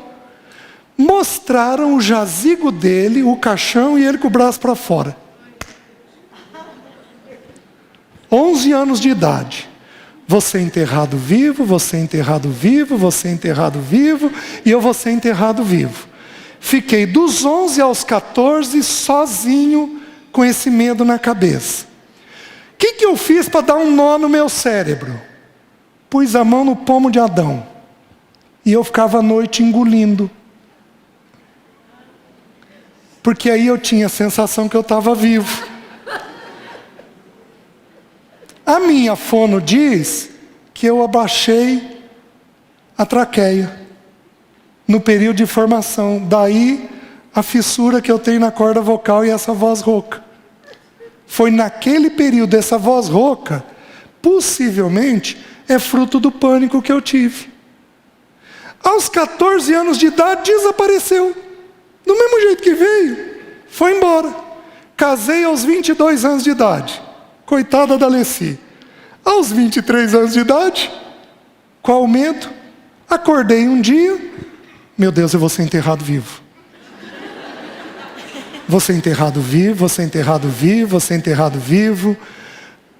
Mostraram o jazigo dele, o caixão e ele com o braço para fora. 11 anos de idade. Você é enterrado vivo, você é enterrado vivo, você é enterrado vivo e eu vou ser enterrado vivo. Fiquei dos 11 aos 14 sozinho com esse medo na cabeça. O que eu fiz para dar um nó no meu cérebro? Pus a mão no pomo de Adão. E eu ficava à noite engolindo. Porque aí eu tinha a sensação que eu estava vivo. A minha fono diz que eu abaixei a traqueia no período de formação. Daí a fissura que eu tenho na corda vocal e essa voz rouca. Foi naquele período, essa voz rouca, possivelmente é fruto do pânico que eu tive. Aos 14 anos de idade desapareceu. Do mesmo jeito que veio, foi embora. Casei aos 22 anos de idade. Coitada da Alessi. Aos 23 anos de idade, qual o medo? Acordei um dia, meu Deus, eu vou ser enterrado vivo. Vou ser enterrado vivo, vou ser enterrado vivo, vou ser enterrado vivo.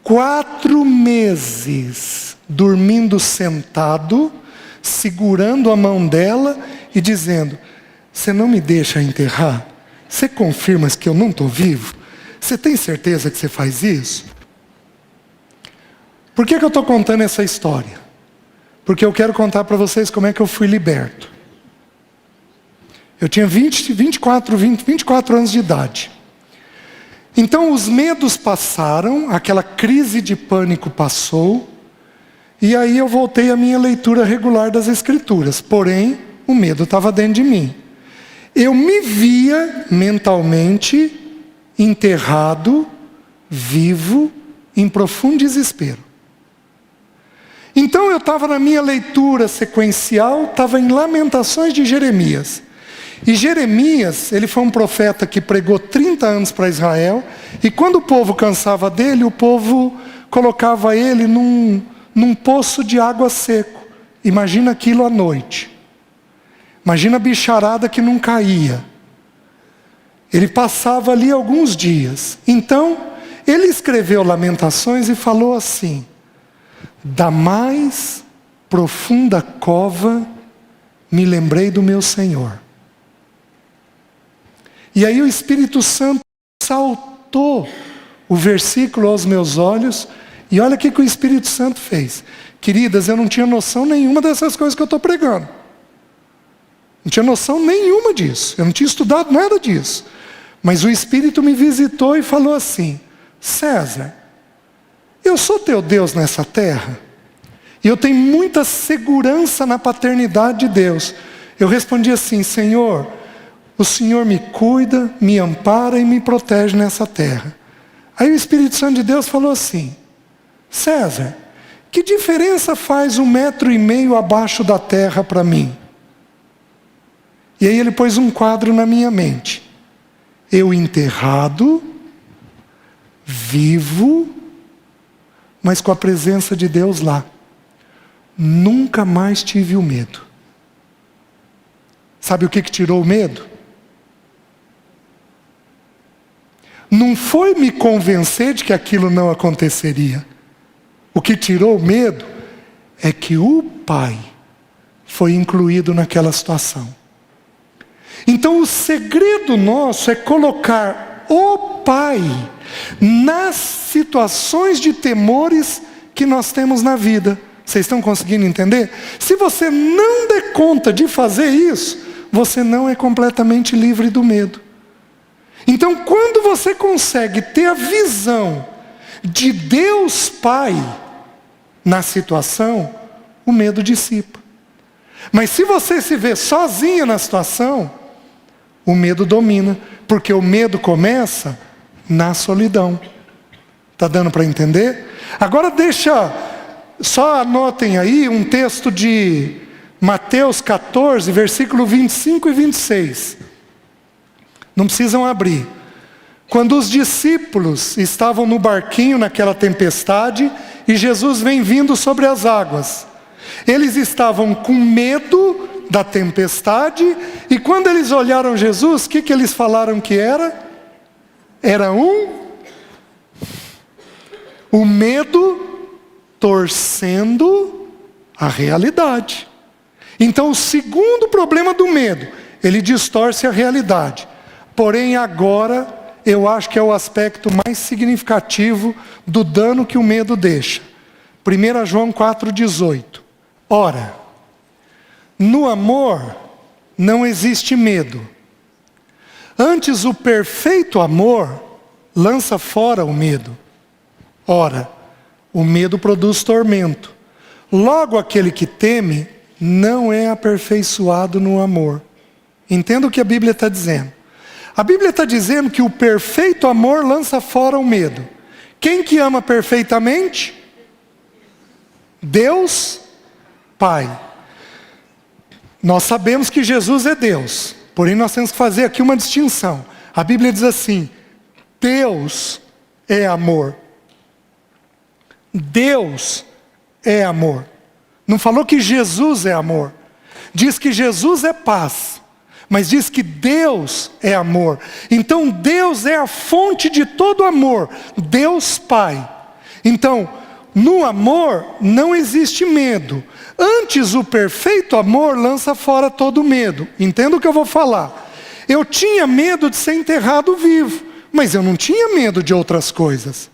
4 meses dormindo sentado, segurando a mão dela e dizendo: você não me deixa enterrar? Você confirma que eu não estou vivo? Você tem certeza que você faz isso? Por que eu estou contando essa história? Porque eu quero contar para vocês como é que eu fui liberto. Eu tinha 24 anos de idade. Então os medos passaram, aquela crise de pânico passou, e aí eu voltei à minha leitura regular das Escrituras. Porém, o medo estava dentro de mim. Eu me via mentalmente enterrado, vivo, em profundo desespero. Então eu estava na minha leitura sequencial, estava em Lamentações de Jeremias. E Jeremias, ele foi um profeta que pregou 30 anos para Israel, e quando o povo cansava dele, o povo colocava ele num poço de água seco. Imagina aquilo à noite. Imagina a bicharada que não caía. Ele passava ali alguns dias. Então, ele escreveu Lamentações e falou assim: da mais profunda cova me lembrei do meu Senhor. E aí o Espírito Santo saltou o versículo aos meus olhos, e olha o que o Espírito Santo fez. Queridas, eu não tinha noção nenhuma dessas coisas que eu estou pregando. Não tinha noção nenhuma disso. Eu não tinha estudado nada disso. Mas o Espírito me visitou e falou assim: César, eu sou teu Deus nessa terra, e eu tenho muita segurança na paternidade de Deus. Eu respondi assim: Senhor, o Senhor me cuida, me ampara e me protege nessa terra. Aí o Espírito Santo de Deus falou assim: César, que diferença faz 1,5 metro abaixo da terra para mim? E aí ele pôs um quadro na minha mente. Eu enterrado, vivo, mas com a presença de Deus lá. Nunca mais tive o medo. Sabe o que tirou o medo? Não foi me convencer de que aquilo não aconteceria. O que tirou o medo é que o Pai foi incluído naquela situação. Então o segredo nosso é colocar o Pai nas situações de temores que nós temos na vida. Vocês estão conseguindo entender? Se você não der conta de fazer isso, você não é completamente livre do medo. Então, quando você consegue ter a visão de Deus Pai na situação, o medo dissipa. Mas se você se vê sozinha na situação, o medo domina, porque o medo começa na solidão. Está dando para entender? Agora só anotem aí um texto de Mateus 14, versículo 25 e 26. Não precisam abrir. Quando os discípulos estavam no barquinho naquela tempestade, e Jesus vem vindo sobre as águas. Eles estavam com medo da tempestade, e quando eles olharam Jesus, o que eles falaram que era? Era o medo torcendo a realidade. Então o segundo problema do medo, ele distorce a realidade. Porém agora, eu acho que é o aspecto mais significativo do dano que o medo deixa. 1 João 4,18. Ora, no amor não existe medo. Antes o perfeito amor lança fora o medo. Ora, o medo produz tormento. Logo aquele que teme não é aperfeiçoado no amor. Entenda o que a Bíblia está dizendo. A Bíblia está dizendo que o perfeito amor lança fora o medo. Quem que ama perfeitamente? Deus Pai. Nós sabemos que Jesus é Deus, porém nós temos que fazer aqui uma distinção. A Bíblia diz assim: Deus é amor. Deus é amor. Não falou que Jesus é amor. Diz que Jesus é paz, mas diz que Deus é amor. Então Deus é a fonte de todo amor, Deus Pai. Então, no amor não existe medo. Antes o perfeito amor lança fora todo medo. Entenda o que eu vou falar. Eu tinha medo de ser enterrado vivo, mas eu não tinha medo de outras coisas.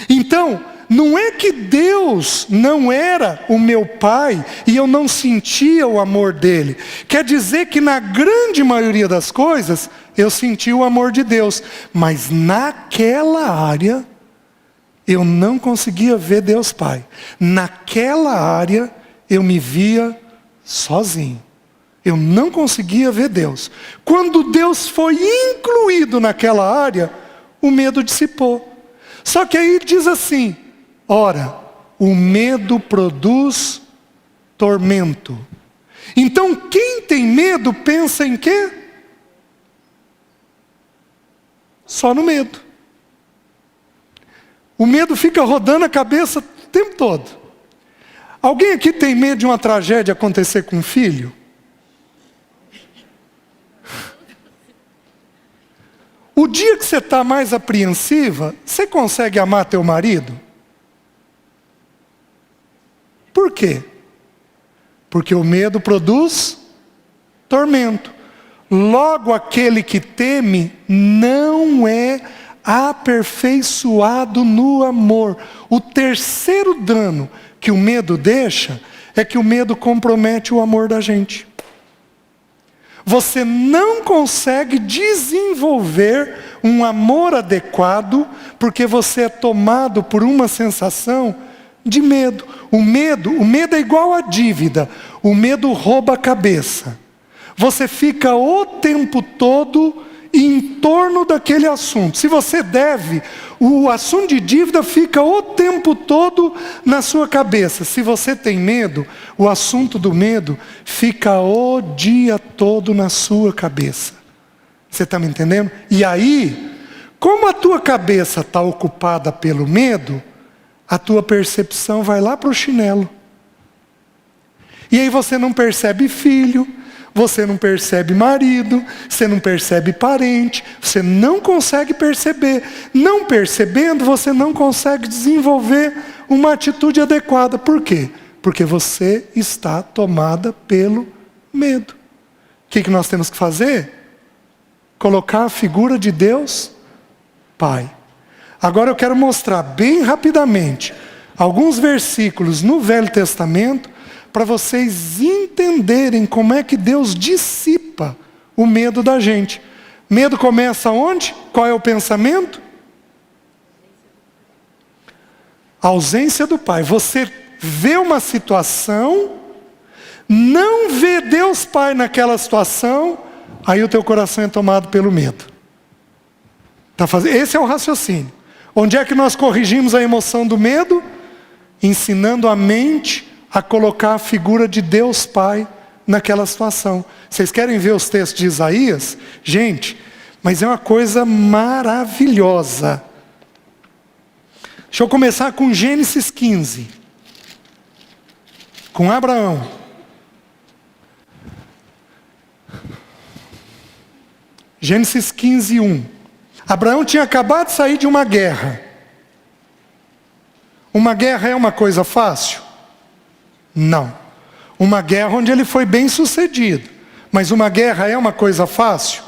Então, não é que Deus não era o meu pai e eu não sentia o amor dele. Quer dizer que na grande maioria das coisas, eu senti o amor de Deus. Mas naquela área, eu não conseguia ver Deus Pai. Naquela área, eu me via sozinho. Eu não conseguia ver Deus. Quando Deus foi incluído naquela área, o medo dissipou. Só que aí diz assim: ora, o medo produz tormento. Então quem tem medo pensa em quê? Só no medo. O medo fica rodando a cabeça o tempo todo. Alguém aqui tem medo de uma tragédia acontecer com um filho? O dia que você está mais apreensiva, você consegue amar teu marido? Por quê? Porque o medo produz tormento. Logo, aquele que teme não é aperfeiçoado no amor. O terceiro dano que o medo deixa é que o medo compromete o amor da gente. Você não consegue desenvolver um amor adequado porque você é tomado por uma sensação de medo. O medo é igual a dívida. O medo rouba a cabeça. Você fica o tempo todo em torno daquele assunto. Se você deve, o assunto de dívida fica o tempo todo na sua cabeça. Se você tem medo, o assunto do medo fica o dia todo na sua cabeça. Você está me entendendo? E aí, como a tua cabeça está ocupada pelo medo, a tua percepção vai lá para o chinelo. E aí você não percebe filho, você não percebe marido, você não percebe parente, você não consegue perceber. Não percebendo, você não consegue desenvolver uma atitude adequada. Por quê? Porque você está tomada pelo medo. O que nós temos que fazer? Colocar a figura de Deus Pai. Agora eu quero mostrar bem rapidamente alguns versículos no Velho Testamento para vocês entenderem como é que Deus dissipa o medo da gente. Medo começa onde? Qual é o pensamento? A ausência do Pai. Você vê uma situação, não vê Deus Pai naquela situação, aí o teu coração é tomado pelo medo. Esse é o raciocínio. Onde é que nós corrigimos a emoção do medo? Ensinando a mente a colocar a figura de Deus Pai naquela situação. Vocês querem ver os textos de Isaías? Gente, mas é uma coisa maravilhosa. Deixa eu começar com Gênesis 15. Com Abraão. Gênesis 15, 1. Abraão tinha acabado de sair de uma guerra. Uma guerra é uma coisa fácil? Não. Uma guerra onde ele foi bem sucedido. Mas uma guerra é uma coisa fácil?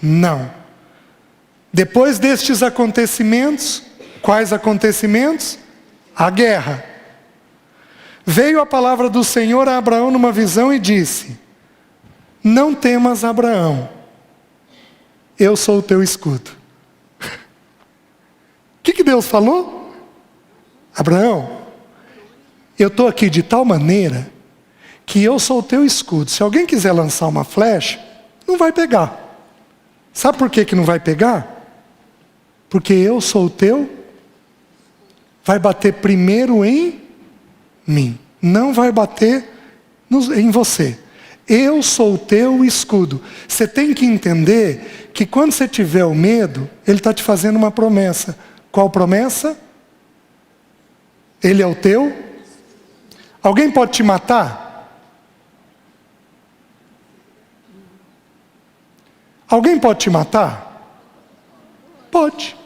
Não. Depois destes acontecimentos, quais acontecimentos? A guerra. Veio a palavra do Senhor a Abraão numa visão e disse: não temas, Abraão, eu sou o teu escudo. O que Deus falou? Abraão, eu estou aqui de tal maneira que eu sou o teu escudo. Se alguém quiser lançar uma flecha, não vai pegar. Sabe por que não vai pegar? Porque eu sou o teu. Vai bater primeiro em mim. Não vai bater em você. Eu sou o teu escudo. Você tem que entender que quando você tiver o medo, Ele está te fazendo uma promessa. Qual promessa? Ele é o teu. Alguém pode te matar? Alguém pode te matar? Pode.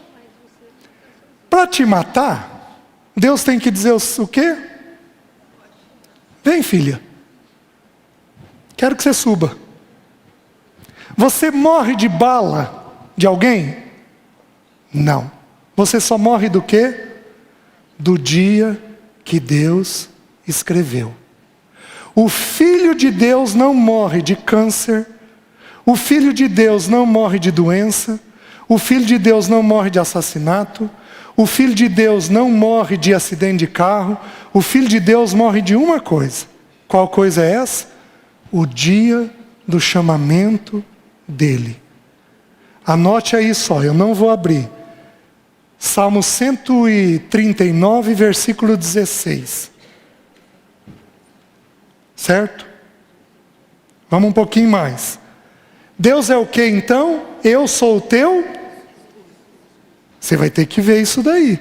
Para te matar, Deus tem que dizer o quê? Vem, filha. Quero que você suba. Você morre de bala de alguém? Não. Você só morre do quê? do dia que Deus escreveu. O Filho de Deus não morre de câncer, o Filho de Deus não morre de doença, o Filho de Deus não morre de assassinato, o Filho de Deus não morre de acidente de carro, o Filho de Deus morre de uma coisa. Qual coisa é essa? O dia do chamamento dele. Anote aí só, eu não vou abrir. Salmo 139, versículo 16. Certo? Vamos um pouquinho mais. Deus é o que então? Eu sou o teu? Você vai ter que ver isso daí.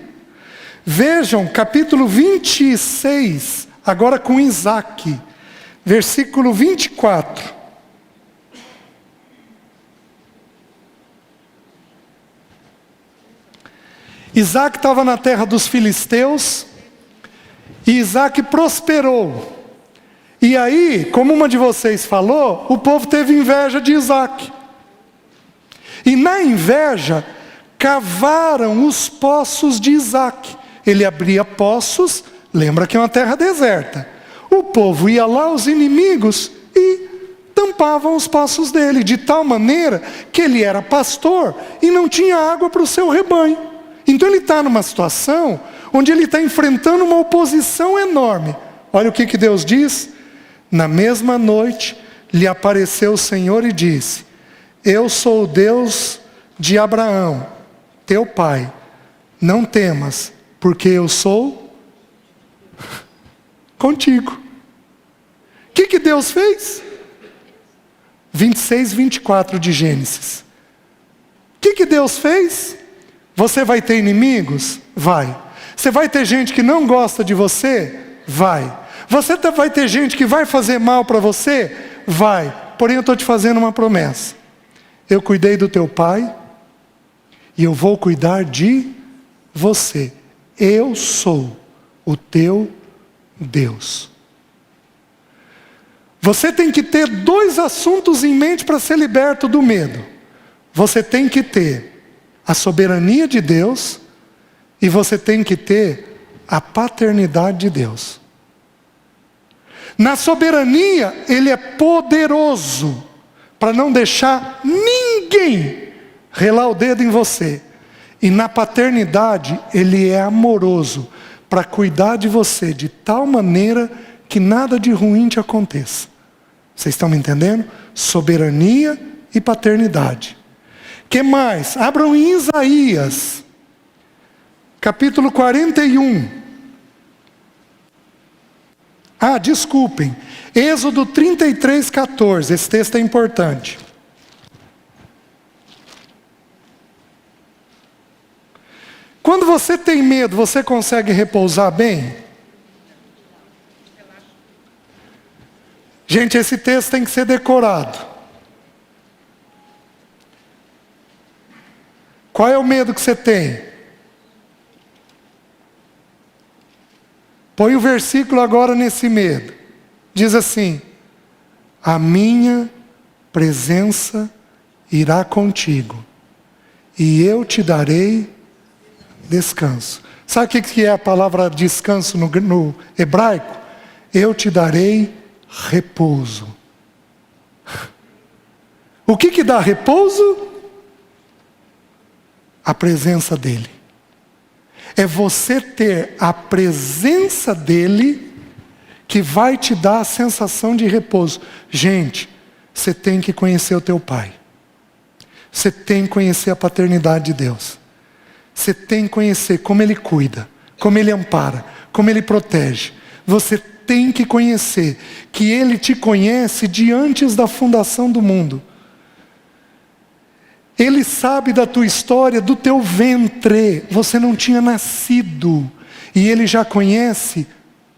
Vejam, capítulo 26, agora com Isaac, versículo 24. Isaac estava na terra dos filisteus, e Isaac prosperou. E aí, como uma de vocês falou, o povo teve inveja de Isaac. E na inveja, cavaram os poços de Isaac. Ele abria poços, lembra que é uma terra deserta. O povo ia lá, os inimigos, e tampavam os poços dele, de tal maneira que ele era pastor e não tinha água para o seu rebanho. Então ele está numa situação onde ele está enfrentando uma oposição enorme. Olha o que Deus diz. Na mesma noite lhe apareceu o Senhor e disse: eu sou o Deus de Abraão, teu pai. Não temas, porque eu sou contigo. O que Deus fez? 26, 24 de Gênesis. O que Deus fez? Você vai ter inimigos? Vai. Você vai ter gente que não gosta de você? Vai. Você vai ter gente que vai fazer mal para você? Vai. Porém eu estou te fazendo uma promessa. Eu cuidei do teu pai e eu vou cuidar de você. Eu sou o teu Deus. Você tem que ter dois assuntos em mente para ser liberto do medo. Você tem que ter a soberania de Deus e você tem que ter a paternidade de Deus. Na soberania, ele é poderoso para não deixar ninguém relar o dedo em você. E na paternidade, ele é amoroso para cuidar de você de tal maneira que nada de ruim te aconteça. Vocês estão me entendendo? Soberania e paternidade. Que mais? Abram em Isaías, capítulo 41. Desculpem. Êxodo 33, 14. Esse texto é importante. Quando você tem medo, você consegue repousar bem? Gente, esse texto tem que ser decorado. Qual é o medo que você tem? Põe o versículo agora nesse medo. Diz assim: a minha presença irá contigo, e eu te darei descanso. Sabe o que é a palavra descanso no hebraico? Eu te darei repouso. O que dá repouso? A presença dele. É você ter a presença dele que vai te dar a sensação de repouso. Gente, você tem que conhecer o teu pai. Você tem que conhecer a paternidade de Deus. Você tem que conhecer como ele cuida, como ele ampara, como ele protege. Você tem que conhecer que ele te conhece de antes da fundação do mundo. Ele sabe da tua história, do teu ventre. Você não tinha nascido. E ele já conhece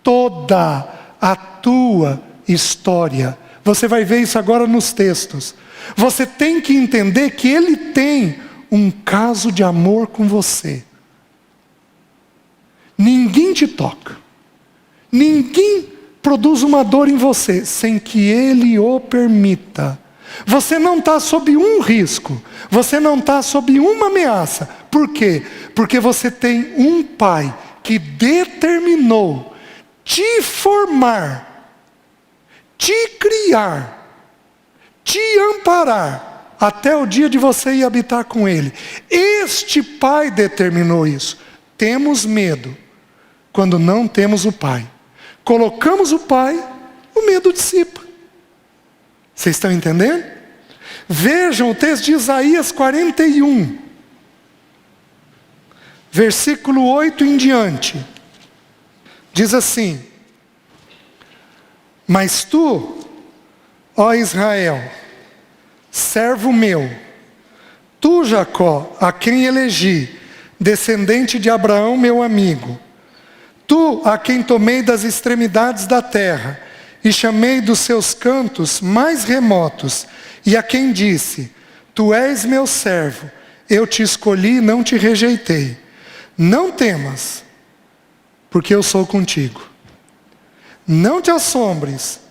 toda a tua história. Você vai ver isso agora nos textos. Você tem que entender que ele tem um caso de amor com você. Ninguém te toca. Ninguém produz uma dor em você sem que ele o permita. Você não está sob um risco. Você não está sob uma ameaça. Por quê? Porque você tem um pai que determinou te formar, te criar, te amparar, até o dia de você ir habitar com Ele. Este Pai determinou isso. Temos medo quando não temos o Pai. Colocamos o Pai, o medo dissipa. Vocês estão entendendo? Vejam o texto de Isaías 41, versículo 8 em diante. Diz assim: mas tu, ó Israel, servo meu, tu, Jacó, a quem elegi, descendente de Abraão, meu amigo, tu, a quem tomei das extremidades da terra, e chamei dos seus cantos mais remotos, e a quem disse: tu és meu servo, eu te escolhi e não te rejeitei. Não temas, porque eu sou contigo. Não te assombres,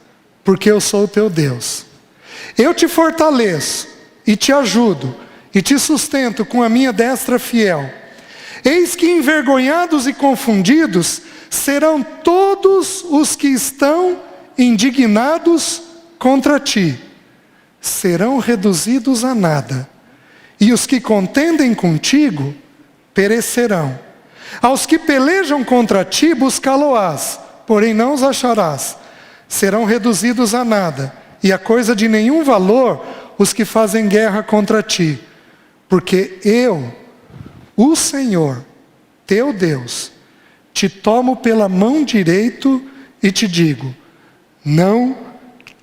porque eu sou o teu Deus. Eu te fortaleço, e te ajudo, e te sustento com a minha destra fiel. Eis que envergonhados e confundidos serão todos os que estão indignados contra ti. Serão reduzidos a nada. E os que contendem contigo perecerão. Aos que pelejam contra ti buscá-lo-ás, porém não os acharás. Serão reduzidos a nada, e a coisa de nenhum valor os que fazem guerra contra ti. Porque eu, o Senhor, teu Deus, te tomo pela mão direita e te digo: não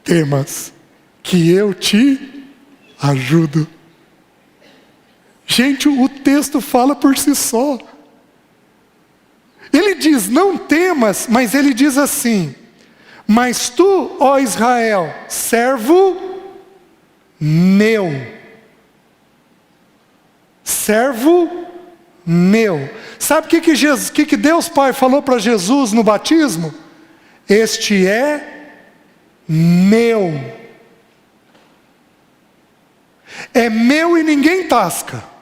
temas, que eu te ajudo. Gente, o texto fala por si só. Ele diz: não temas, mas ele diz assim: mas tu, ó Israel, servo meu. Servo meu. Sabe o que Deus Pai falou para Jesus no batismo? Este é meu. É meu e ninguém tasca.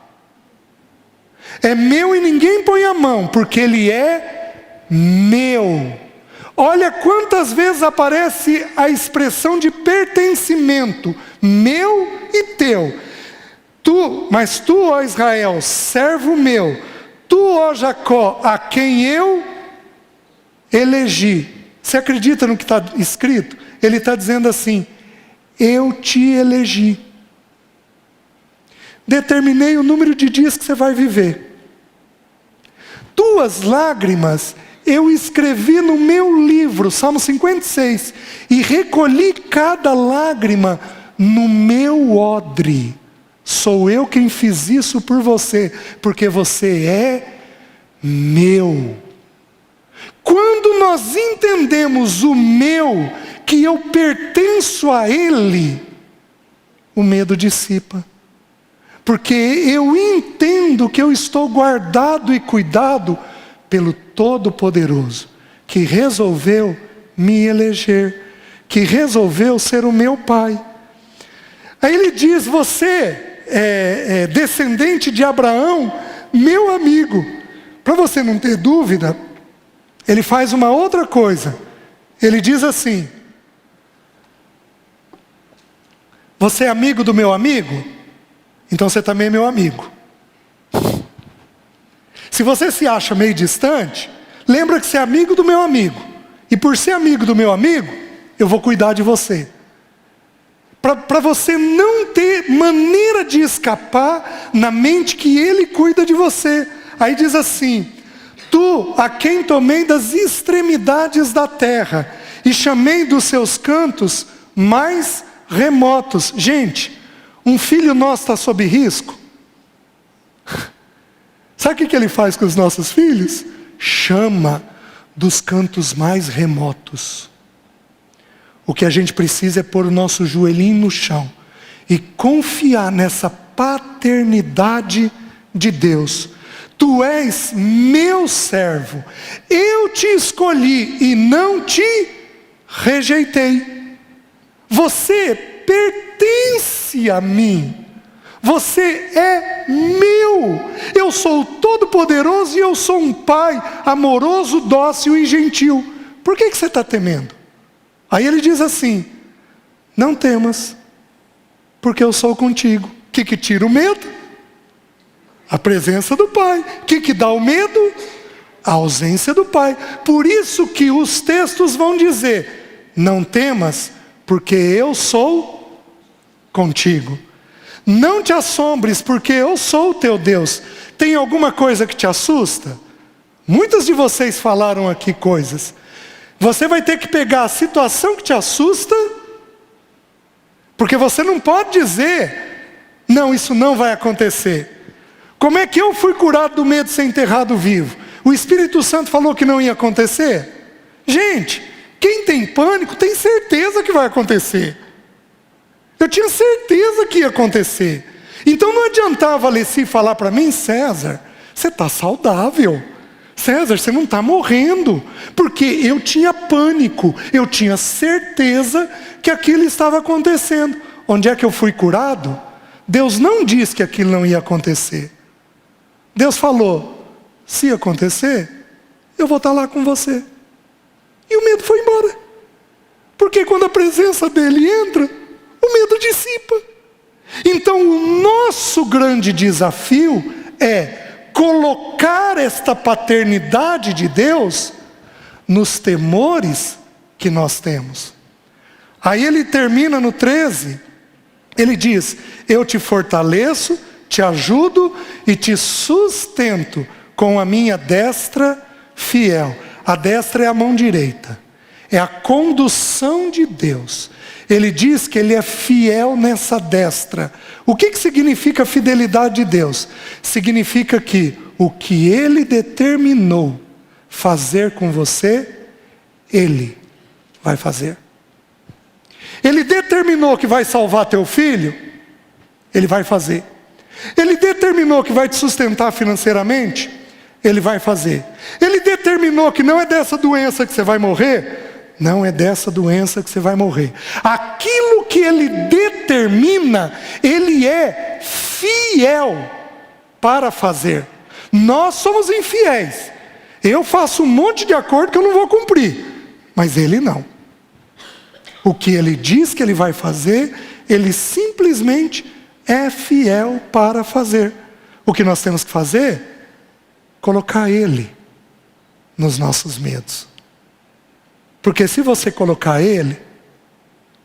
É meu e ninguém põe a mão, porque ele é meu. Olha quantas vezes aparece a expressão de pertencimento, meu e teu. Mas tu, ó Israel, servo meu, tu, ó Jacó, a quem eu elegi. Você acredita no que está escrito? Ele está dizendo assim: eu te elegi. Determinei o número de dias que você vai viver. Tuas lágrimas eu escrevi no meu livro, Salmo 56, e recolhi cada lágrima no meu odre. Sou eu quem fiz isso por você, porque você é meu. Quando nós entendemos o meu, que eu pertenço a Ele, o medo dissipa. Porque eu entendo que eu estou guardado e cuidado pelo Todo-Poderoso, que resolveu me eleger, que resolveu ser o meu Pai. Aí ele diz: você é descendente de Abraão, meu amigo. Para você não ter dúvida, ele faz uma outra coisa. Ele diz assim: você é amigo do meu amigo? Então você também é meu amigo. Se você se acha meio distante, lembra que você é amigo do meu amigo. E por ser amigo do meu amigo, eu vou cuidar de você. Para você não ter maneira de escapar na mente que Ele cuida de você. Aí diz assim: tu, a quem tomei das extremidades da terra, e chamei dos seus cantos mais remotos. Gente, um filho nosso está sob risco. Sabe o que ele faz com os nossos filhos? Chama dos cantos mais remotos. O que a gente precisa é pôr o nosso joelhinho no chão e confiar nessa paternidade de Deus. Tu és meu servo, eu te escolhi e não te rejeitei. Você pertence a mim. Você é meu. Eu sou o Todo-Poderoso e eu sou um pai amoroso, dócil e gentil. Por que você está temendo? Aí ele diz assim: não temas, porque eu sou contigo. O que tira o medo? A presença do Pai. O que dá o medo? A ausência do Pai. Por isso que os textos vão dizer: não temas, porque eu sou contigo. Não te assombres, porque eu sou o teu Deus. Tem alguma coisa que te assusta? Muitos de vocês falaram aqui coisas. Você vai ter que pegar a situação que te assusta, porque você não pode dizer: não, isso não vai acontecer. Como é que eu fui curado do medo de ser enterrado vivo? O Espírito Santo falou que não ia acontecer? Gente, quem tem pânico tem certeza que vai acontecer. Eu tinha certeza que ia acontecer. Então não adiantava a Alessi falar para mim: César, você está saudável. César, você não está morrendo. Porque eu tinha pânico. Eu tinha certeza que aquilo estava acontecendo. Onde é que eu fui curado? Deus não disse que aquilo não ia acontecer. Deus falou: se acontecer, eu vou estar lá com você. E o medo foi embora. Porque quando a presença dele entra, o medo dissipa. Então o nosso grande desafio é colocar esta paternidade de Deus nos temores que nós temos. Aí ele termina no 13, ele diz: eu te fortaleço, te ajudo e te sustento com a minha destra fiel. A destra é a mão direita, é a condução de Deus. Ele diz que ele é fiel nessa destra. O que significa a fidelidade de Deus? Significa que o que ele determinou fazer com você, ele vai fazer. Ele determinou que vai salvar teu filho, ele vai fazer. Ele determinou que vai te sustentar financeiramente, ele vai fazer. Ele determinou que não é dessa doença que você vai morrer, não é dessa doença que você vai morrer. Aquilo que ele determina, ele é fiel para fazer. Nós somos infiéis. Eu faço um monte de acordo que eu não vou cumprir, mas ele não. O que ele diz que ele vai fazer, ele simplesmente é fiel para fazer. O que nós temos que fazer? Colocar ele nos nossos medos. Porque se você colocar ele,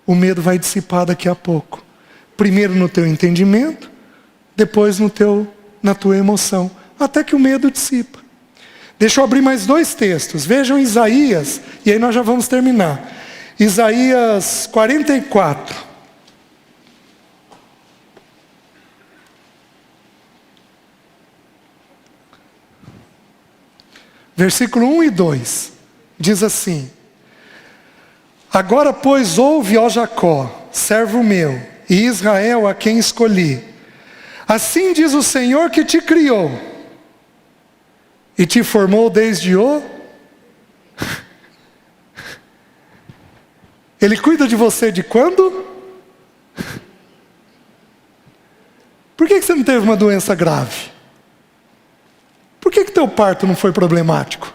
o medo vai dissipar daqui a pouco. Primeiro no teu entendimento, depois na tua emoção, até que o medo dissipa. Deixa eu abrir mais 2 textos. Vejam Isaías, e aí nós já vamos terminar. Isaías 44. Versículo 1 e 2. Diz assim: agora, pois, ouve, ó Jacó, servo meu, e Israel, a quem escolhi. Assim diz o Senhor que te criou e te formou desde o... Ele cuida de você de quando? Por que você não teve uma doença grave? Por que teu parto não foi problemático?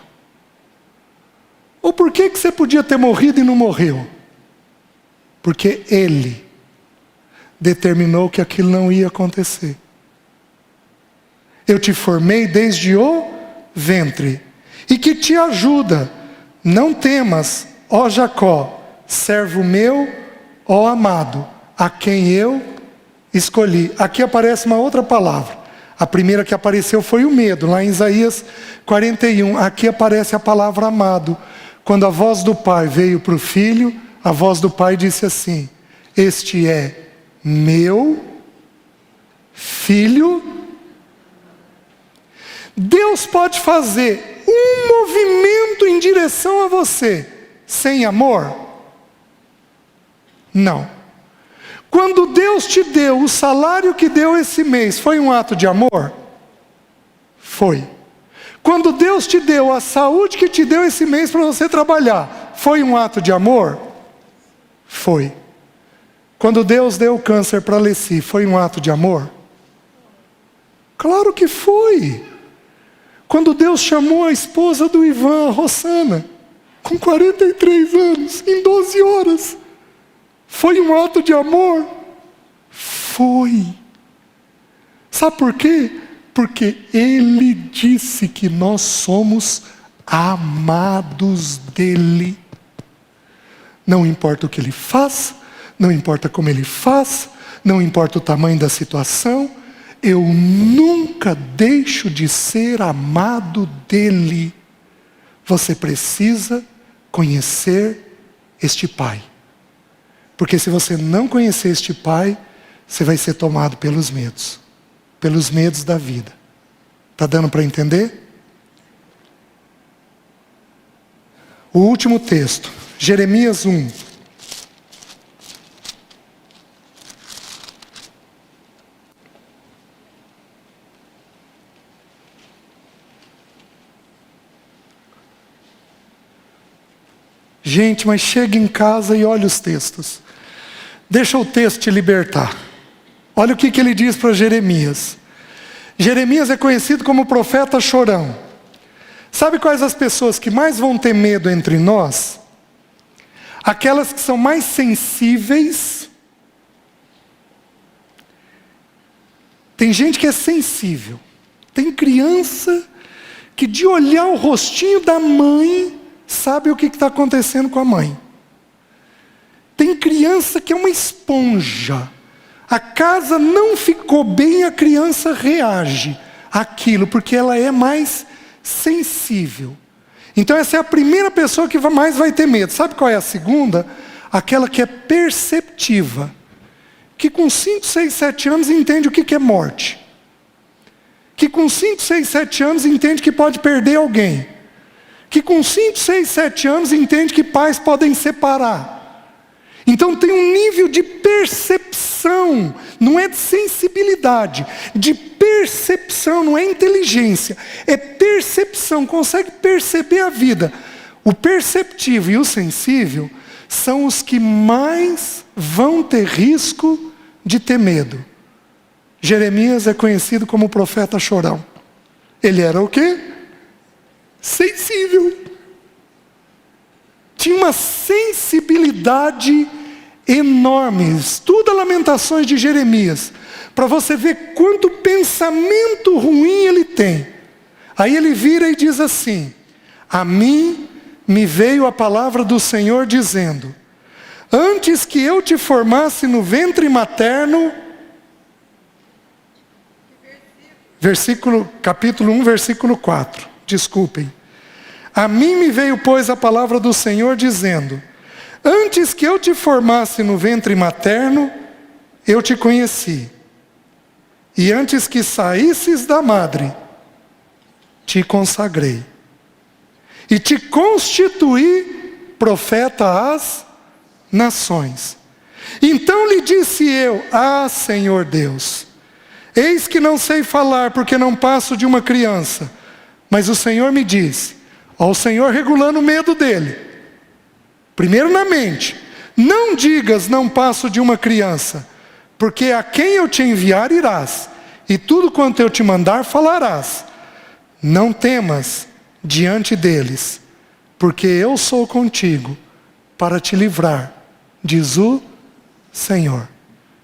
Ou por que você podia ter morrido e não morreu? Porque ele determinou que aquilo não ia acontecer. Eu te formei desde o ventre, e que te ajuda. Não temas, ó Jacó, servo meu, ó amado, a quem eu escolhi. Aqui aparece uma outra palavra. A primeira que apareceu foi o medo, lá em Isaías 41. Aqui aparece a palavra amado. Quando a voz do pai veio para o filho, a voz do pai disse assim: este é meu filho. Deus pode fazer um movimento em direção a você sem amor? Não. Quando Deus te deu o salário que deu esse mês, foi um ato de amor? Foi. Quando Deus te deu a saúde que te deu esse mês para você trabalhar, foi um ato de amor? Foi. Quando Deus deu o câncer para Alessi, foi um ato de amor? Claro que foi. Quando Deus chamou a esposa do Ivan, a Rossana, com 43 anos, em 12 horas, foi um ato de amor? Foi. Sabe por quê? Porque Ele disse que nós somos amados dEle. Não importa o que Ele faz, não importa como Ele faz, não importa o tamanho da situação, eu nunca deixo de ser amado dEle. Você precisa conhecer este Pai. Porque se você não conhecer este Pai, você vai ser tomado pelos medos da vida. Está dando para entender? O último texto, Jeremias 1. Gente, mas chega em casa e olha os textos. Deixa o texto te libertar. Olha o que ele diz para Jeremias. Jeremias é conhecido como profeta chorão. Sabe quais as pessoas que mais vão ter medo entre nós? Aquelas que são mais sensíveis. Tem gente que é sensível. Tem criança que de olhar o rostinho da mãe, sabe o que está acontecendo com a mãe. Tem criança que é uma esponja. A casa não ficou bem, a criança reage àquilo, porque ela é mais sensível. Então essa é a primeira pessoa que mais vai ter medo. Sabe qual é a segunda? Aquela que é perceptiva. Que com 5, 6, 7 anos entende o que é morte. Que com 5, 6, 7 anos entende que pode perder alguém. Que com 5, 6, 7 anos entende que pais podem separar. Então tem um nível de percepção, não é de sensibilidade, de percepção, não é inteligência, é percepção, consegue perceber a vida. O perceptivo e o sensível são os que mais vão ter risco de ter medo. Jeremias é conhecido como profeta chorão. Ele era o quê? Sensível. Tinha uma sensibilidade enorme. Estuda Lamentações de Jeremias, para você ver quanto pensamento ruim ele tem. Aí ele vira e diz assim: a mim me veio a palavra do Senhor dizendo, antes que eu te formasse no ventre materno, capítulo 1, versículo 4, desculpem. A mim me veio, pois, a palavra do Senhor dizendo, antes que eu te formasse no ventre materno, eu te conheci. E antes que saísses da madre, te consagrei. E te constituí profeta às nações. Então lhe disse eu, Senhor Deus, eis que não sei falar porque não passo de uma criança. Mas o Senhor me disse, o Senhor regulando o medo dele. Primeiro na mente, não digas não passo de uma criança, porque a quem eu te enviar irás, e tudo quanto eu te mandar falarás. Não temas diante deles, porque eu sou contigo para te livrar, diz o Senhor.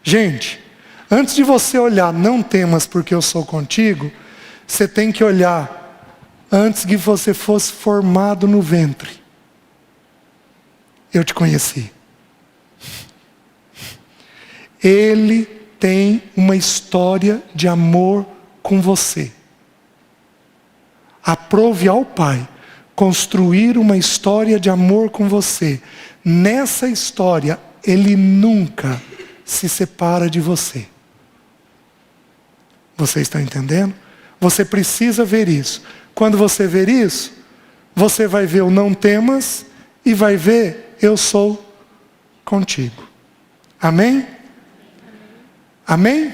Gente, antes de você olhar, não temas porque eu sou contigo, você tem que olhar, antes que você fosse formado no ventre, eu te conheci. Ele tem uma história de amor com você. Aprove ao Pai construir uma história de amor com você. Nessa história, Ele nunca se separa de você. Você está entendendo? Você precisa ver isso. Quando você ver isso, você vai ver o não temas e vai ver eu sou contigo. Amém? Amém?